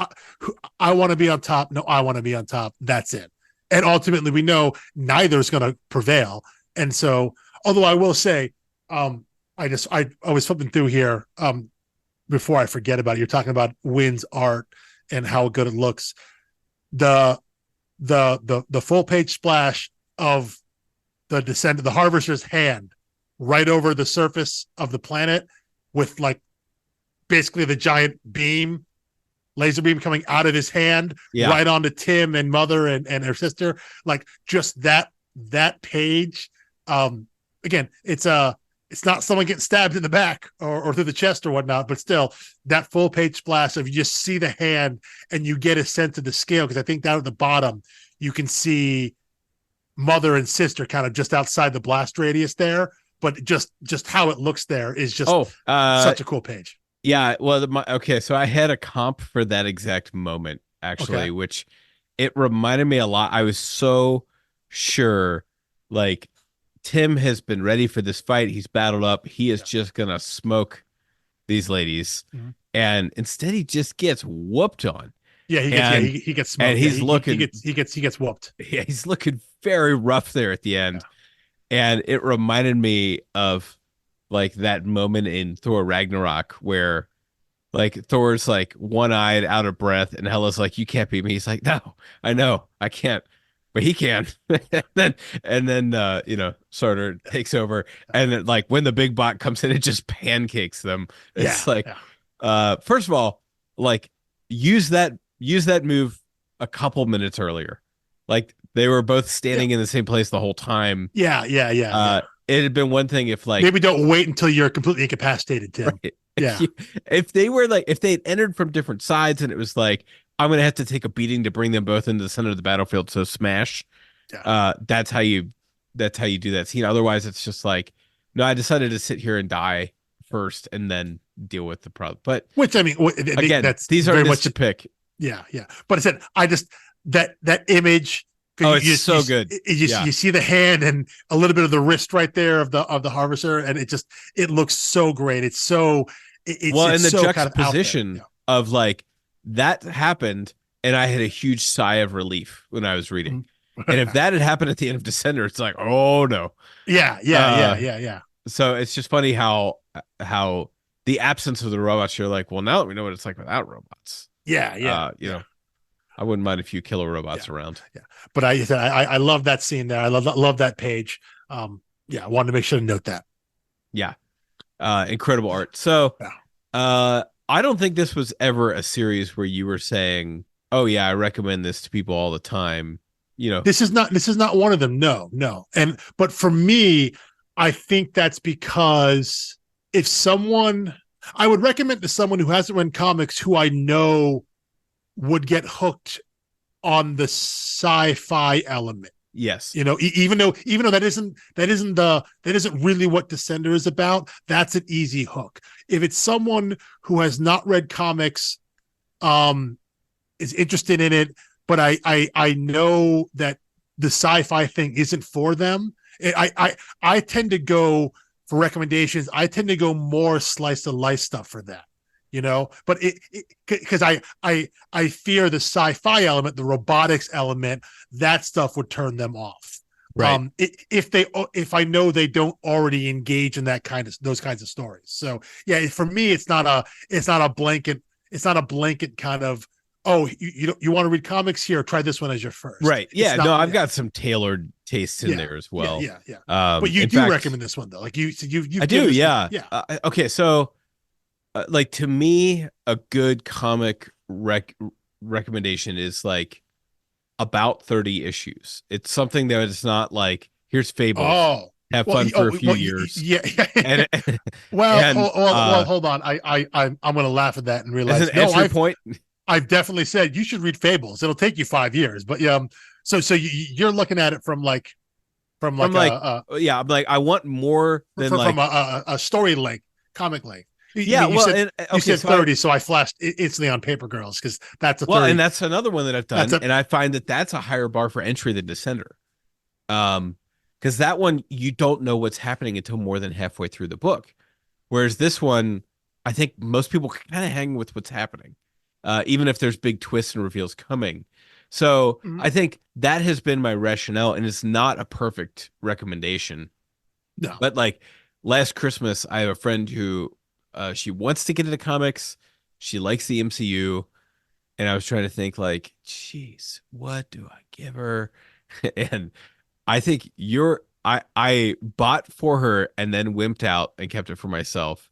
I want to be on top. No, I want to be on top. That's it. And ultimately we know neither is going to prevail. And so, although I will say, I was flipping through here before I forget about it. You're talking about Nguyen's art and how good it looks. The full page splash of the descendant, the harvester's hand right over the surface of the planet with like basically the giant laser beam coming out of his hand right onto Tim and Mother and her sister. Like just that page. Again, it's not someone getting stabbed in the back or through the chest or whatnot, but still that full page splash of you just see the hand and you get a sense of the scale. Cause I think down at the bottom, you can see Mother and sister kind of just outside the blast radius there, but just how it looks there is just such a cool page. Yeah. Well, so I had a comp for that exact moment actually, which it reminded me a lot. I was so sure like Tim has been ready for this fight. He's battled up. He is just going to smoke these ladies. Mm-hmm. And instead he just gets whooped on. Yeah, he gets smoked. And he's looking he gets whooped. Yeah, he's looking very rough there at the end. Yeah. And it reminded me of like that moment in Thor Ragnarok where like Thor's like one-eyed, out of breath, and Hela's like, you can't beat me. He's like, no, I know, I can't. But he can. and then Surtur takes over, and then, like when the big bot comes in, it just pancakes them. It's first of all, like use that use that move a couple minutes earlier. Like they were both standing in the same place the whole time. Yeah. It had been one thing if like maybe don't wait until you're completely incapacitated, Tim. Right. Yeah. If they were like if they had entered from different sides and it was like I'm gonna have to take a beating to bring them both into the center of the battlefield, so smash. Yeah. That's how you do that scene. Otherwise, it's just like, no, I decided to sit here and die first and then deal with the problem. But which I mean, again, that's these are much to pick. Yeah. But I said I just that image. Oh, it's so good. You see the hand and a little bit of the wrist right there of the harvester, and it looks so great. It's so it's well, it's and the so juxtaposition of like that happened, and I had a huge sigh of relief when I was reading. And if that had happened at the end of Descender, it's like, oh no. Yeah. So it's just funny how the absence of the robots, you're like, well, now that we know what it's like without robots. Yeah. You know, I wouldn't mind a few killer robots around. Yeah. But I love that scene there. I love that page. I wanted to make sure to note that. Yeah. Incredible art. So I don't think this was ever a series where you were saying, oh yeah, I recommend this to people all the time. You know, this is not one of them. No. But for me, I think that's because if I would recommend to someone who hasn't read comics who I know would get hooked on the sci-fi element. Yes. You know, even though that isn't really what Descender is about, that's an easy hook. If it's someone who has not read comics, is interested in it, but I know that the sci-fi thing isn't for them. I tend to go for recommendations. I tend to go more slice of life stuff for that, you know. But because I fear the sci-fi element, the robotics element, that stuff would turn them off. Right. If I know they don't already engage in those kinds of stories. So yeah, for me, it's not a blanket kind of, oh, you want to read comics here, try this one as your first. Right. Yeah. No, I've got some tailored tastes in there as well. Yeah. But you do recommend this one though. Like you I do. Yeah. Yeah. Okay. So like to me, a good comic recommendation is like about 30 issues. It's something that is not like, here's Fable. Oh. Have fun for a few years. Yeah. Hold on. I'm going to laugh at that and realize as an entry point. I've definitely said you should read Fables. It'll take you 5 years, but so you're looking at it from I'm like I want more than from a story length, comic length. You said 30, so I flashed instantly on Paper Girls because that's a 30. Well, and that's another one that I've done, and I find that's a higher bar for entry than Descender, because that one you don't know what's happening until more than halfway through the book, whereas this one, I think most people kind of hang with what's happening. Even if there's big twists and reveals coming. So I think that has been my rationale, and it's not a perfect recommendation. No. But like last Christmas, I have a friend who she wants to get into comics. She likes the MCU. And I was trying to think like, geez, what do I give her? And I think I bought for her and then wimped out and kept it for myself,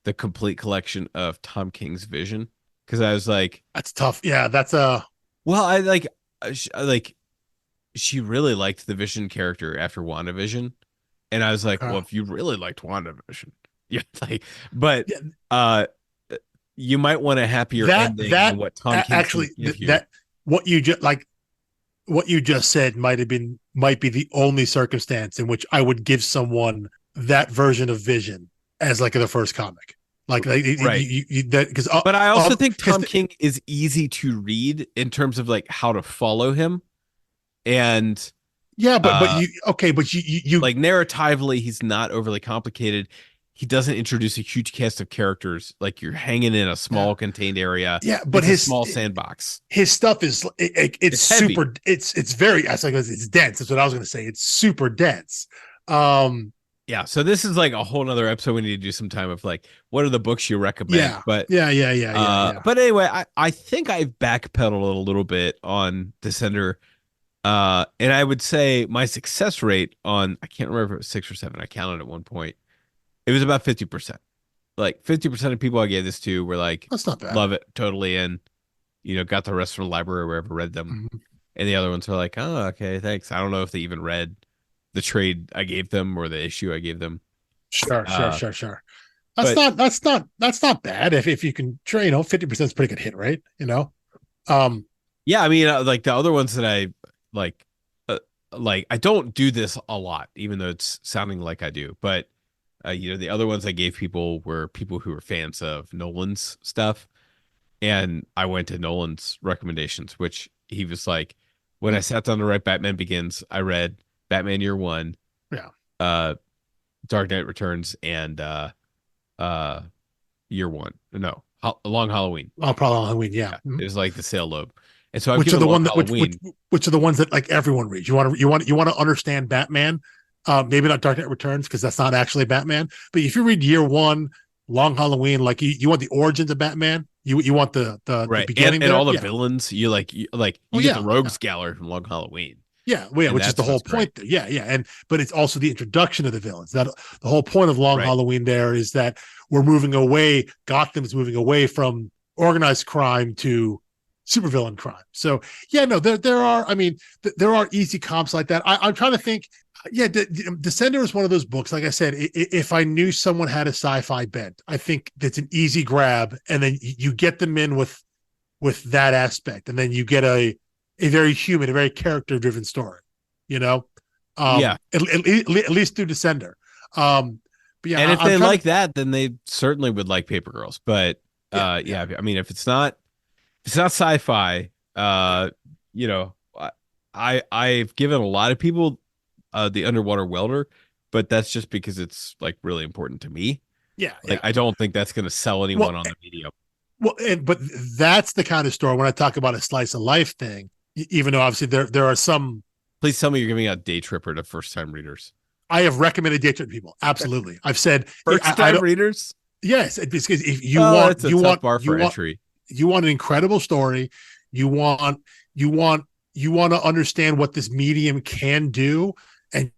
the complete collection of Tom King's Vision. Because I was like, that's tough. Yeah, that's well, she really liked the Vision character after WandaVision, and I was like, well, if you really liked WandaVision, you might want a happier ending than what Tom King actually what you just said might be the only circumstance in which I would give someone that version of Vision as like the first comic. But I also think Tom King is easy to read in terms of like how to follow him, and but you like narratively, he's not overly complicated. He doesn't introduce a huge cast of characters. Like you're hanging in a small contained area. Yeah, but his small sandbox. His stuff is it's super. Heavy. It's very. It's dense. That's what I was going to say. It's super dense. Yeah, so this is like a whole nother episode. We need to do some time of like, what are the books you recommend? Yeah, but yeah. But anyway, I think I've backpedaled a little bit on Descender, and I would say my success rate on, I can't remember if it was 6 or 7. I counted at one point. It was about 50%. Like 50% of people I gave this to were like, that's not bad. Love it, totally in. got the rest from the library or wherever, read them. Mm-hmm. And the other ones are like, oh, okay, thanks. I don't know if they even read the trade I gave them or the issue I gave them. Sure. That's But not bad if you can try, 50% is a pretty good hit, right? yeah, I mean, like the other ones that I like, I don't do this a lot, even though it's sounding like I do. But the other ones I gave people were people who were fans of Nolan's stuff, and I went to Nolan's recommendations, which he was like, when I sat down to write Batman Begins, I read Batman Year One, Dark Knight Returns, and Year One. No, Long Halloween. Oh, probably Halloween. Yeah. It was like the sale lobe. And so which are the one that which are the ones that like everyone reads. You want to understand Batman, maybe not Dark Knight Returns because that's not actually Batman. But if you read Year One, Long Halloween, like you want the origins of Batman. You want the beginning and all the villains. You get the Rogues Gallery from Long Halloween. Yeah, which is the whole point. But it's also the introduction of the villains. That the whole point of Long Halloween there is that we're moving away. Gotham's moving away from organized crime to supervillain crime. So there are. I mean, there are easy comps like that. I'm trying to think. Yeah, Descender is one of those books. Like I said, if I knew someone had a sci-fi bent, I think that's an easy grab, and then you get them in with that aspect, and then you get a very human, a very character-driven story. At least through Descender. But yeah, and if they like that, then they certainly would like Paper Girls. But I mean, if it's not sci-fi, I've given a lot of people the Underwater Welder, but that's just because it's like really important to me. I don't think that's going to sell anyone on the medium. Well, but that's the kind of story when I talk about a slice of life thing. Even though obviously there are some. Please tell me you're giving out Day Tripper to first time readers. I have recommended Day Tripper to people. Absolutely, I've said first time readers. Yes, because if you want entry. You want an incredible story. You want to understand what this medium can do, and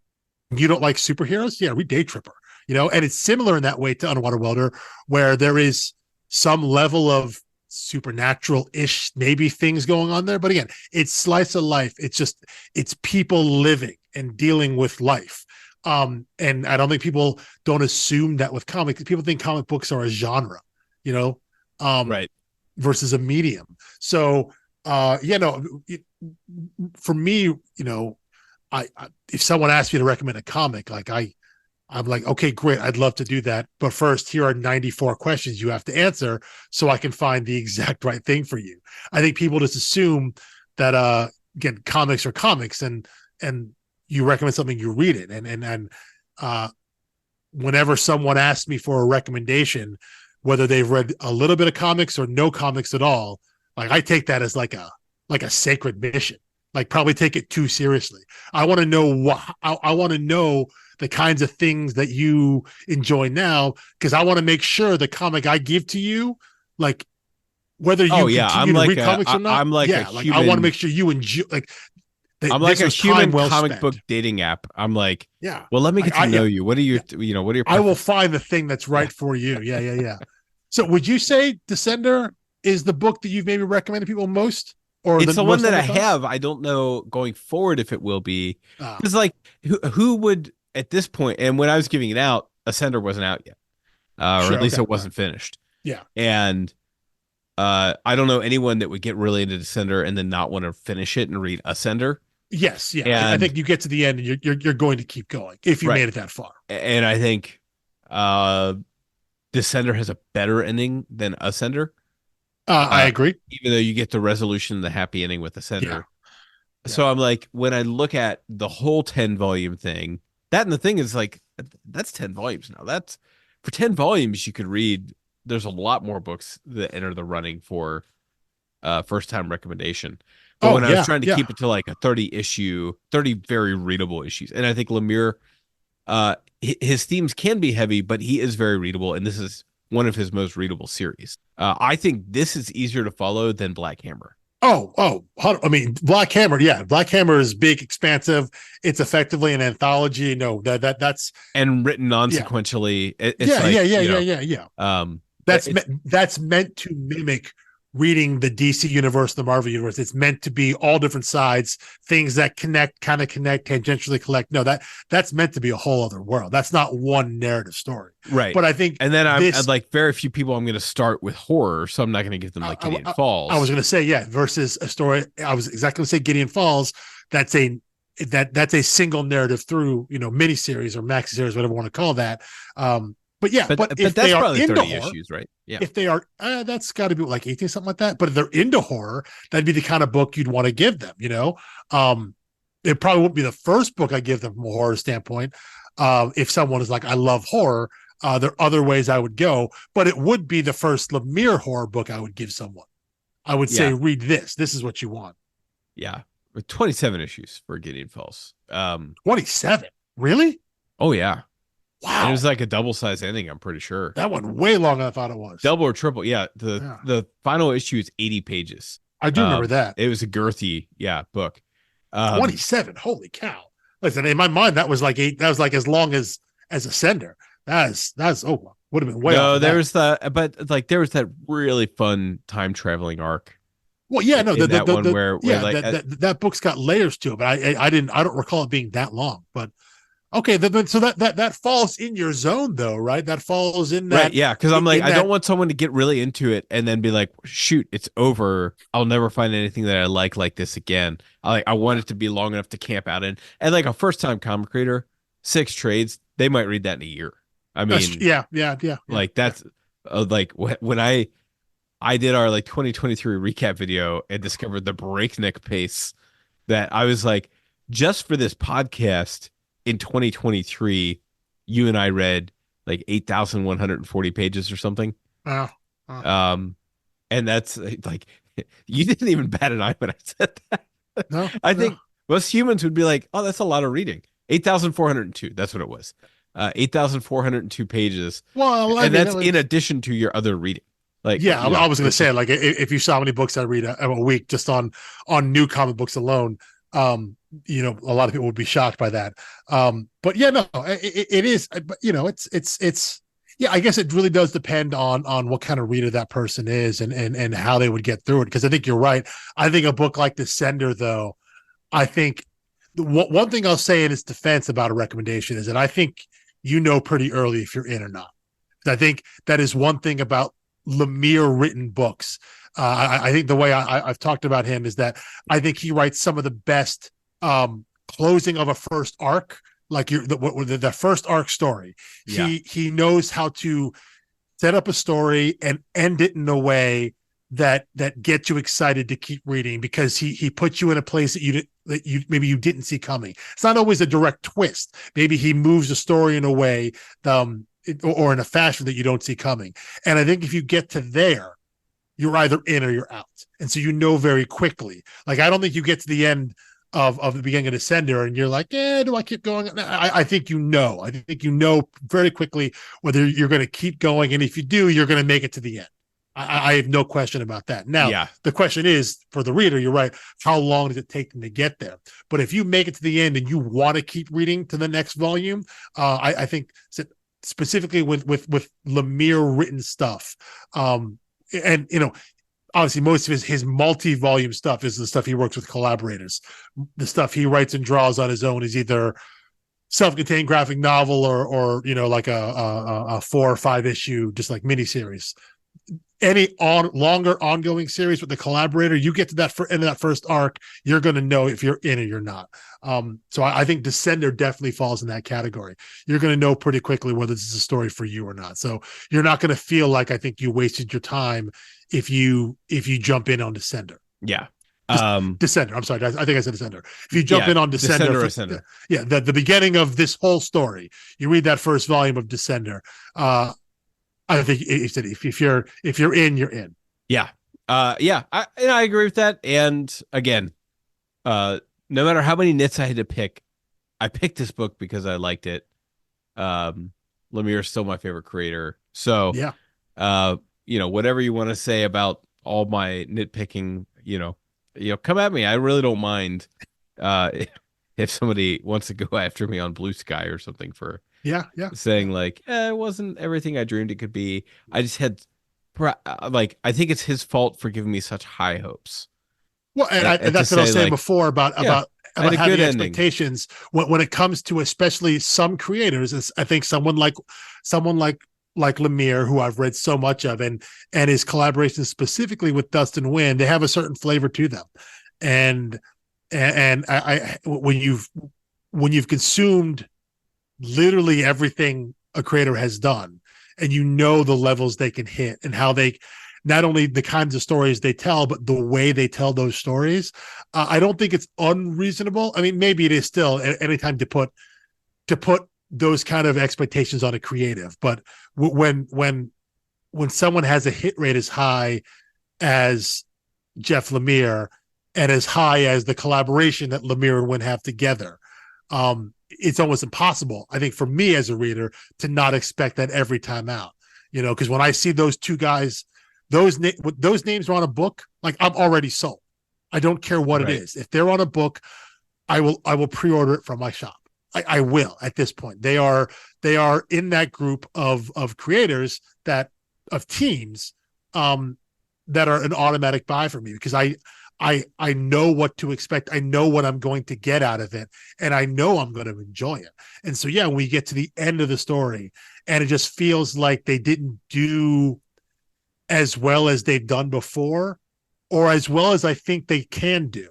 you don't like superheroes. Yeah, read Day Tripper. And it's similar in that way to Underwater Welder, where there is some level of supernatural-ish maybe things going on there. But again, it's slice of life. It's people living and dealing with life. And I don't think people don't assume that with comics. People think comic books are a genre, versus a medium. So, for me, I if someone asked me to recommend a comic, I'm like, okay, great. I'd love to do that. But first, here are 94 questions you have to answer so I can find the exact right thing for you. I think people just assume that, again, comics are comics and you recommend something, you read it. And whenever someone asks me for a recommendation, whether they've read a little bit of comics or no comics at all, I take that as like a sacred mission. Probably take it too seriously. I want to know I want to know the kinds of things that you enjoy now, because I want to make sure the comic I give to you, whether you continue to read comics or not, I want to make sure you enjoy. I'm like a human comic book dating app. I'm like, well, let me get to know you. What are your, what are your? I will find the thing that's right for you. Yeah. So, would you say Descender is the book that you've maybe recommended people most? Or it's the one that I have. I don't know going forward if it will be. Because who would at this point? And when I was giving it out, Ascender wasn't out yet, or at least it wasn't finished. Yeah, and I don't know anyone that would get really into Descender and then not want to finish it and read Ascender. Yes, yeah. I think you get to the end and you're going to keep going if you made it that far. And I think Descender has a better ending than Ascender. I agree. Even though you get the resolution, the happy ending with Ascender. Yeah. So I'm like, when I look at the whole 10-volume thing, that and the thing is that's 10 volumes now. That's for 10 volumes you could read. There's a lot more books that enter the running for first time recommendation. But when I was trying to keep it to a 30 very readable issues. And I think Lemire, his themes can be heavy, but he is very readable. And this is one of his most readable series. I think this is easier to follow than Black Hammer. I mean, Black Hammer. Yeah. Black Hammer is big, expansive. It's effectively an anthology. No, that's and written non-sequentially. Yeah. That's meant to mimic reading the DC universe, the Marvel universe. It's meant to be all different sides, things that connect, tangentially collect. No, that's meant to be a whole other world. That's not one narrative story. Right. But I think, and then I'm like, very few people I'm going to start with horror, so I'm not going to give them like Gideon Falls. I was going to say, yeah, versus a story. I was exactly going to say Gideon Falls. That's a single narrative through, miniseries or maxi series, whatever you want to call that. But yeah, but if that's they are probably into 30 horror, issues, right? Yeah. If they are, that's got to be like 18, something like that. But if they're into horror, that'd be the kind of book you'd want to give them. It probably wouldn't be the first book I give them from a horror standpoint. If someone is like, I love horror, there are other ways I would go, but it would be the first Lemire horror book I would give someone. I would say, read this. This is what you want. Yeah. 27 issues for Gideon Falls. 27? Really? Oh, yeah. Wow. And it was like a double-sized ending, I'm pretty sure. That went way longer than I thought it was. Double or triple. Yeah. The final issue is 80 pages. I do remember that. It was a girthy, book. 27. Holy cow. Listen, in my mind, that was like as long as Ascender. That's would have been way off. There was that really fun time traveling arc. Well, yeah, no, that book's got layers to it, but I don't recall it being that long. But okay, so that falls in your zone though, right? That falls in that. Right, yeah, because I'm like, I don't want someone to get really into it and then be like, shoot, it's over. I'll never find anything that I like this again. I want it to be long enough to camp out in. And like a first time comic reader, 6 trades, they might read that in a year. I mean, yeah. Like that's like when I did our like 2023 recap video and discovered the breakneck pace that I was like, just for this podcast in 2023, you and I read like 8,140 pages or something. Wow. And that's like, you didn't even bat an eye when I said that. No, I think most humans would be like, oh, that's a lot of reading. 8,402. That's what it was. 8,402 pages. Well, and that's in addition to your other reading. Like, yeah, I was going to say, like, if you saw how many books I read a week just on new comic books alone, a lot of people would be shocked by that. But yeah, no, it is, but it's yeah, I guess it really does depend on what kind of reader that person is and how they would get through it. Because I think you're right. I think a book like Descender, though, I think one thing I'll say in its defense about a recommendation is that I think pretty early if you're in or not. I think that is one thing about Lemire written books. I think the way I've talked about him is that I think he writes some of the best closing of a first arc, like the first arc story. Yeah. He knows how to set up a story and end it in a way that gets you excited to keep reading because he puts you in a place that you maybe you didn't see coming. It's not always a direct twist. Maybe he moves the story in a way or in a fashion that you don't see coming. And I think if you get to there, you're either in or you're out. And so very quickly. Like I don't think you get to the end of the beginning of Descender and you're like, do I keep going? I think I think very quickly whether you're going to keep going. And if you do, you're going to make it to the end. I have no question about that. Now, The question is, for the reader, you're right, how long does it take them to get there? But if you make it to the end and you want to keep reading to the next volume, I think specifically with Lemire written stuff, and obviously most of his multi-volume stuff is the stuff he works with collaborators. The stuff he writes and draws on his own is either self-contained graphic novel or like a 4 or 5 issue, just like miniseries. Any longer ongoing series with the collaborator, you get to that end of that first arc, you're going to know if you're in or you're not. So I think Descender definitely falls in that category. You're going to know pretty quickly whether this is a story for you or not. So you're not going to feel like I think you wasted your time if you jump in on Descender. Yeah. Descender. I'm sorry. I think I said Descender. If you jump in on Descender, the beginning of this whole story, you read that first volume of Descender. I think if you're in, you're in. Yeah. I agree with that. And again, no matter how many nits I had to pick, I picked this book because I liked it. Lemire is still my favorite creator. So, whatever you want to say about all my nitpicking, come at me. I really don't mind if somebody wants to go after me on Blue Sky or something for saying like, it wasn't everything I dreamed it could be. I just had like I think it's his fault for giving me such high hopes. Well, and that's what I was saying before about having expectations when it comes to especially some creators. I think someone like Lemire, who I've read so much of, and his collaborations specifically with Dustin Nguyen, they have a certain flavor to them. And I when you've consumed literally everything a creator has done, and you know the levels they can hit and how they, not only the kinds of stories they tell, but the way they tell those stories. I don't think it's unreasonable. I mean, maybe it is still at any time to put those kind of expectations on a creative, but when someone has a hit rate as high as Jeff Lemire and as high as the collaboration that Lemire and Nguyen have together, it's almost impossible, I think, for me as a reader to not expect that every time out. Because when I see those two guys, those names are on a book, like, I'm already sold. I don't care what it is. If they're on a book, I will pre-order it from my shop. I will at this point. They are in that group of creators, of teams that are an automatic buy for me, because I know what to expect. I know what I'm going to get out of it, and I know I'm going to enjoy it. And so, when we get to the end of the story and it just feels like they didn't do as well as they've done before, or as well as I think they can do,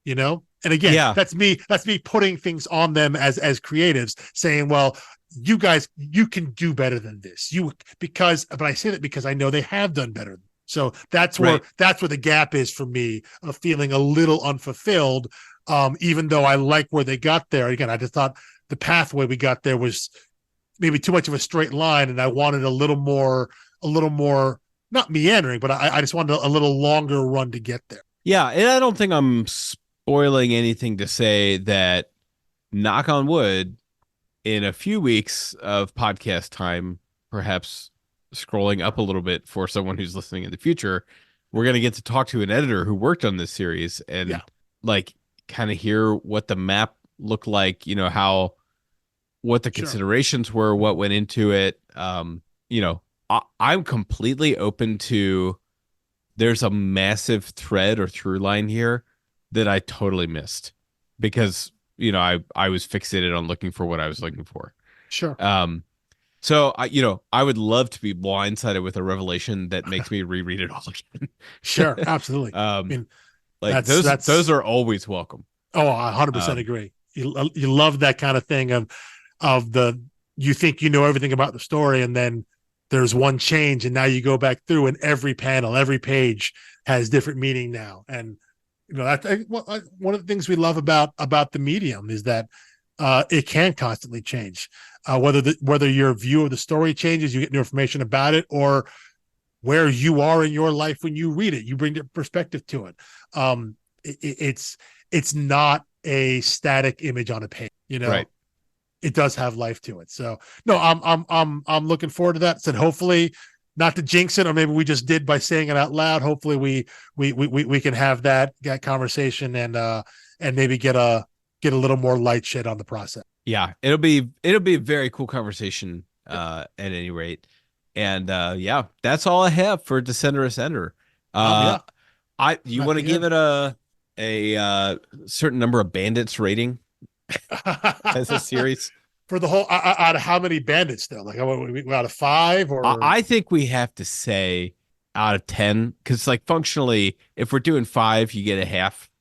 And again, that's me putting things on them as creatives, saying, well, you guys, you can do better than this. But I say that because I know they have done better. So that's where the gap is for me, of feeling a little unfulfilled, even though I like where they got there. Again, I just thought the pathway we got there was maybe too much of a straight line, and I wanted a little more, not meandering, but I just wanted a little longer run to get there. Yeah, and I don't think I'm spoiling anything to say that, knock on wood, in a few weeks of podcast time, perhaps scrolling up a little bit for someone who's listening in the future, we're going to get to talk to an editor who worked on this series and kind of hear what the map looked like, what the considerations were, what went into it. I'm completely open to, there's a massive thread or through line here that I totally missed because, I was fixated on looking for what I was looking for. Sure. So I would love to be blindsided with a revelation that makes me reread it all again. Sure. Absolutely. I mean, like those are always welcome. Oh, I 100% agree. You love that kind of thing of you think you know everything about the story, and then there's one change, and now you go back through, and every panel, every page has different meaning now. And that's one of the things we love about the medium is that it can constantly change. Whether your view of the story changes, you get new information about it, or where you are in your life when you read it, you bring different perspective to it. It's not a static image on a page, Right. It does have life to it. So no, I'm looking forward to that. Said hopefully, not to jinx it, or maybe we just did by saying it out loud. Hopefully we can have that conversation and maybe get a little more light shed on the process. Yeah, it'll be a very cool conversation at any rate. And that's all I have for Descender Ascender. You want to give it a certain number of bandits rating as a series for the whole out of how many bandits though? Like out of 5, or I think we have to say out of 10, because like functionally, if we're doing 5, you get a half,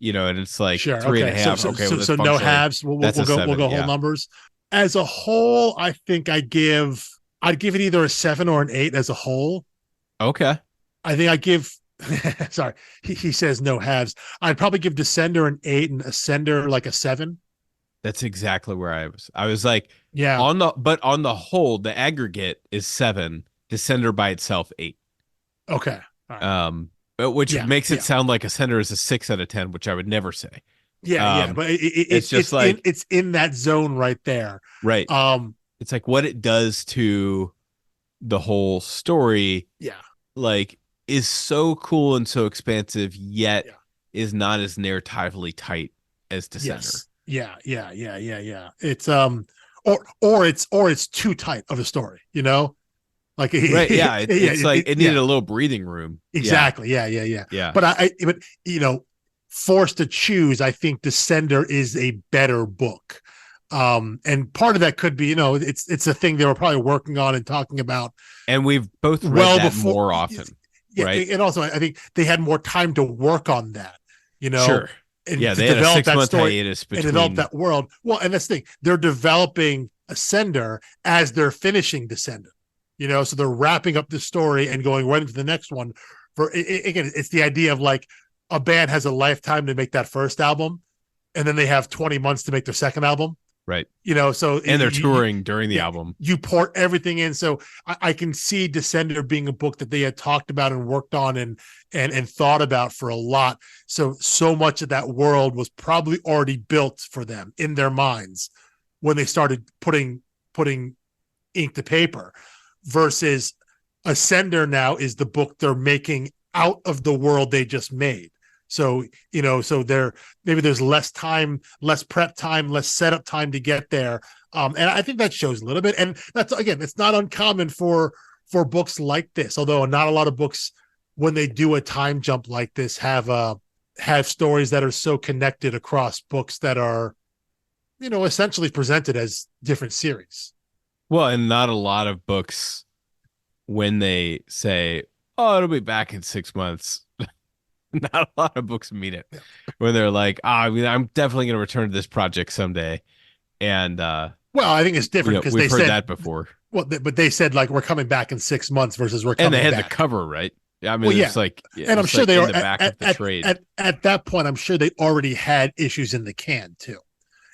and it's like 3.5. So no halves. We'll go whole numbers. As a whole, I think I'd give it either a 7 or an 8 as a whole. Okay. I think I give. Sorry, he says no halves. I'd probably give Descender an 8 and Ascender like a 7. That's exactly where I was. I was like, yeah. On the whole, the aggregate is 7. Descender by itself 8. Okay. Right. Which makes it sound like Ascender is a 6 out of 10, which I would never say. Yeah, but it's just like it's in that zone right there. Right. It's like what it does to the whole story. Yeah. Like is so cool and so expansive, yet is not as narratively tight as Descender. Yes. Yeah. It's or it's too tight of a story, Like, right, yeah, it's like it needed a little breathing room. Exactly. Yeah. But but forced to choose, I think Descender is a better book. And part of that could be, it's a thing they were probably working on and talking about. And we've both read that before, more often. Yeah, right. And also I think they had more time to work on that, Sure. And they had a 6-month hiatus between, and develop that world. Well, and that's the thing. They're developing Ascender as they're finishing Descender. So they're wrapping up the story and going right into the next one. Again, it's the idea of like a band has a lifetime to make that first album, and then they have 20 months to make their second album. Right. So and they're touring during the album. You port everything in. So I can see Descender being a book that they had talked about and worked on and thought about for a lot. So much of that world was probably already built for them in their minds when they started putting ink to paper, versus Ascender now is the book they're making out of the world they just made. So, so maybe there's less time, less prep time, less setup time to get there. And I think that shows a little bit. And that's, again, it's not uncommon for books like this, although not a lot of books, when they do a time jump like this, have stories that are so connected across books that are, essentially presented as different series. Well, and not a lot of books, when they say, oh, it'll be back in 6 months. Not a lot of books mean it when they're like, I'm definitely going to return to this project someday. And well, I think it's different because we've heard that before. Well, but they said like we're coming back in 6 months versus we're coming back. And they had the cover, right? I mean, it's like, and I'm sure they were in the back of the trade. At that point, I'm sure they already had issues in the can too.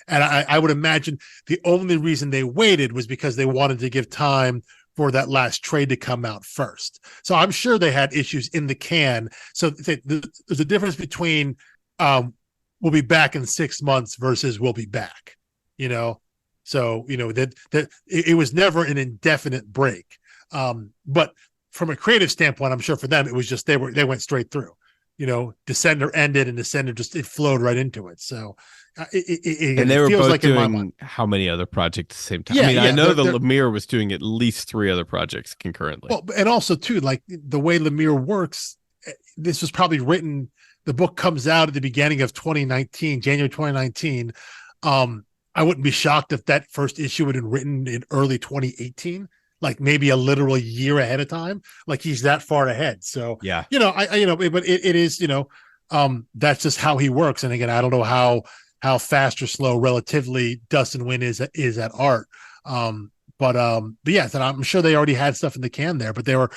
And I would imagine the only reason they waited was because they wanted to give time for that last trade to come out first. So I'm sure they had issues in the can. So there's a difference between we'll be back in 6 months versus we'll be back, So, that it was never an indefinite break. But from a creative standpoint, I'm sure for them, it was just they went straight through. Descender ended and Descender it flowed right into it. So and they were both like doing how many other projects at the same time? I mean, I know that Lemire was doing at least 3 other projects concurrently. Well, and also too, like the way Lemire works, this was probably written. The book comes out at the beginning of 2019, January 2019. I wouldn't be shocked if that first issue had been written in early 2018, like maybe a literal year ahead of time. Like he's that far ahead. So yeah, but it is, that's just how he works. And again, I don't know how fast or slow relatively Dustin Nguyen is at art. But yes, and I'm sure they already had stuff in the can there, but they were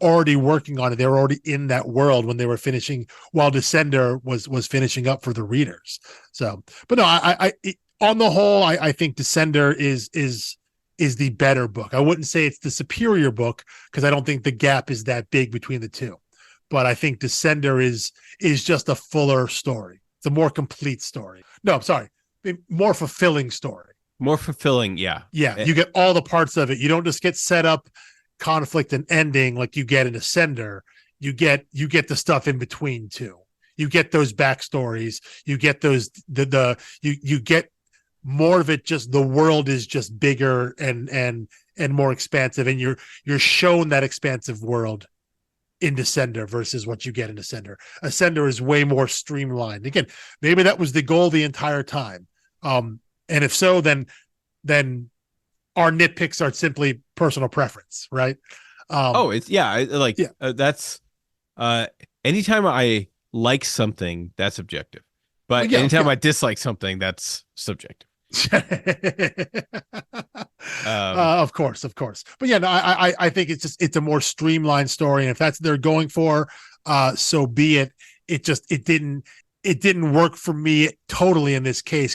already working on it. They were already in that world when they were finishing, while Descender was finishing up for the readers. So, but no, I on the whole, I think Descender is the better book. I wouldn't say it's the superior book because I don't think the gap is that big between the two. But I think Descender is just a fuller story. It's a more complete story. No, I'm sorry, more fulfilling story. More fulfilling, yeah. Yeah, you get all the parts of it. You don't just get set up, conflict, and ending like you get in Ascender. You get the stuff in between too. You get those backstories. You get those you get more of it. Just the world is just bigger and more expansive, and you're shown that expansive world in Descender versus what you get in Ascender. Ascender is way more streamlined. Again, maybe that was the goal the entire time. And if so, then our nitpicks are simply personal preference, right? That's anytime I like something, that's objective. But anytime I dislike something, that's subjective. Of course. But yeah, no, I think it's a more streamlined story. And if that's what they're going for, so be it. It didn't work for me totally in this case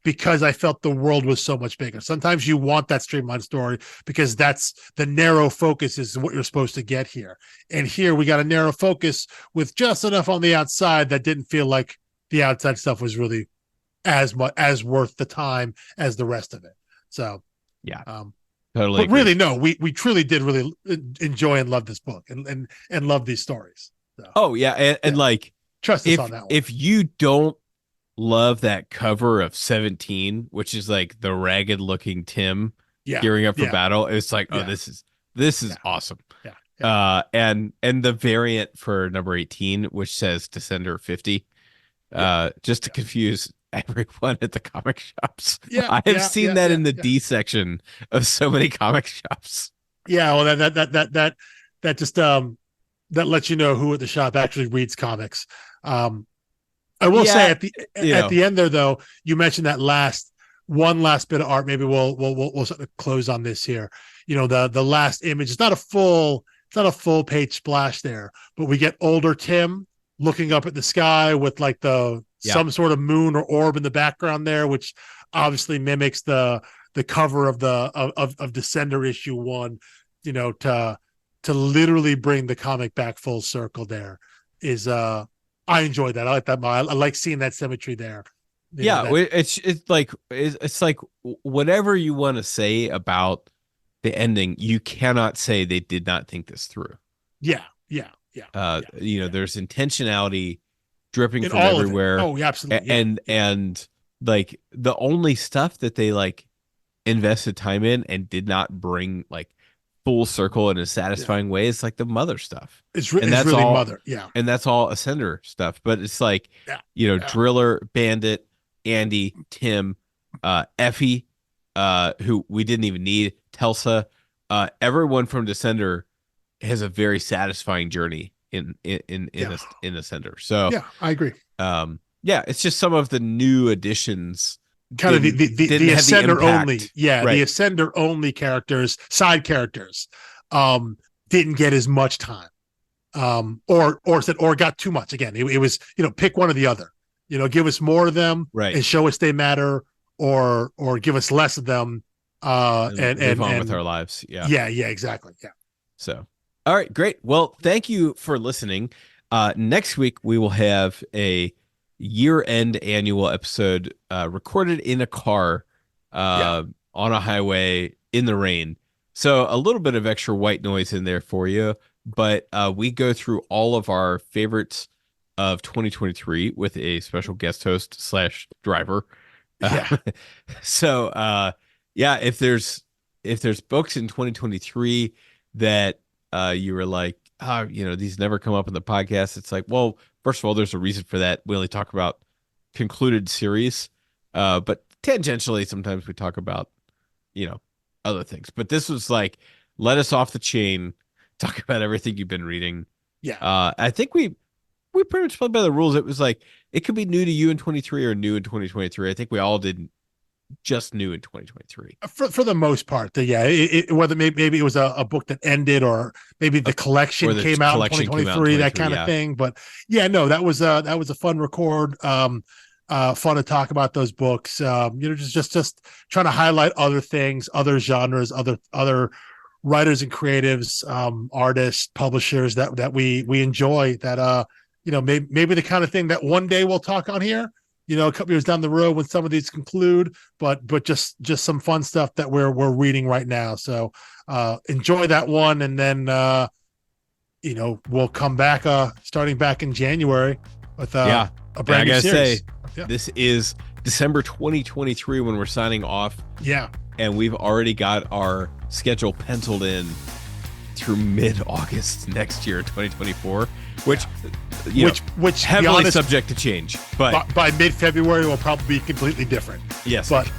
because I felt the world was so much bigger. Sometimes you want that streamlined story because that's the narrow focus is what you're supposed to get here. And here we got a narrow focus with just enough on the outside that didn't feel like the outside stuff was really as worth the time as the rest of it. So yeah, totally. But really, no, we truly did really enjoy and love this book and love these stories. So, and like. Trust us on that one. If you don't love that cover of 17, which is like the ragged looking Tim gearing up for battle, it's like, this This is awesome. Yeah. And the variant for number 18, which says Descender 50, just to confuse everyone at the comic shops. Yeah, I have seen that in the D section of so many comic shops. Yeah, well, that just that lets you know who at the shop actually reads comics. I will say at the end there, though, you mentioned that one last bit of art. Maybe we'll sort of close on this here. The last image. It's not a full page splash there, but we get older Tim looking up at the sky with like some sort of moon or orb in the background there, which obviously mimics the cover of Descender issue 1. To literally bring the comic back full circle there is I enjoyed that. I like that. I like seeing that symmetry there. It's like whatever you want to say about the ending, you cannot say they did not think this through. Yeah. There's intentionality dripping in from everywhere. Oh, yeah, absolutely. And like the only stuff that they like invested time in and did not bring like full circle in a satisfying way is like the Mother stuff. It's really all, Mother. Yeah. And that's all Ascender stuff. But it's like, Driller, Bandit, Andy, Tim, Effie, who we didn't even need, Telsa, everyone from Descender has a very satisfying journey in Ascender. So yeah, I agree. It's just some of the new additions. Kind of the Ascender only, the Ascender only characters, side characters, didn't get as much time, or got too much. Again, it was pick one or the other. Give us more of them, and show us they matter, or give us less of them, and move on with our lives. Yeah, exactly. Yeah. So, all right, great. Well, thank you for listening. Next week we will have a year-end annual episode recorded in a car on a highway in the rain. So a little bit of extra white noise in there for you, but we go through all of our favorites of 2023 with a special guest host / driver. So if there's books in 2023 that you were like, these never come up in the podcast, it's like, well, first of all, there's a reason for that. We only talk about concluded series, but tangentially, sometimes we talk about, other things. But this was like, let us off the chain, talk about everything you've been reading. Yeah. I think we pretty much played by the rules. It was like, it could be new to you in 23 or new in 2023. I think we all did just new in 2023 for the most part. Whether maybe it was a book that ended, or maybe the collection came out in 2023, that kind of thing. But that was a fun record. Fun to talk about those books. Just trying to highlight other things, other genres, other writers and creatives, artists, publishers that we enjoy. That maybe the kind of thing that one day we'll talk on here. A couple years down the road when some of these conclude, but just some fun stuff that we're reading right now. So enjoy that one, and then we'll come back starting back in January with a brand new series. This is December 2023 when we're signing off. Yeah, and we've already got our schedule penciled in through mid-August next year, 2024, which heavily honest, subject to change, but by mid-February will probably be completely different. Yes, but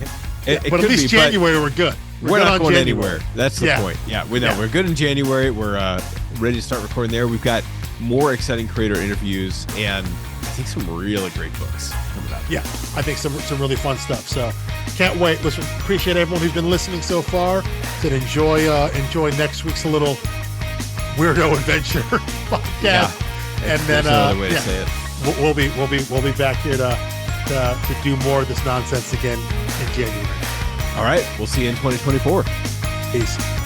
at least January we're good. We're not going anywhere. That's the point. We're good in January. We're ready to start recording there. We've got more exciting creator interviews and I think some really great books coming up. Yeah, I think some really fun stuff. So can't wait. Listen, appreciate everyone who's been listening so far. Said enjoy next week's little weirdo adventure podcast. Yeah. And then another way to say it. We'll be back here to do more of this nonsense again in January. All right, we'll see you in 2024. Peace.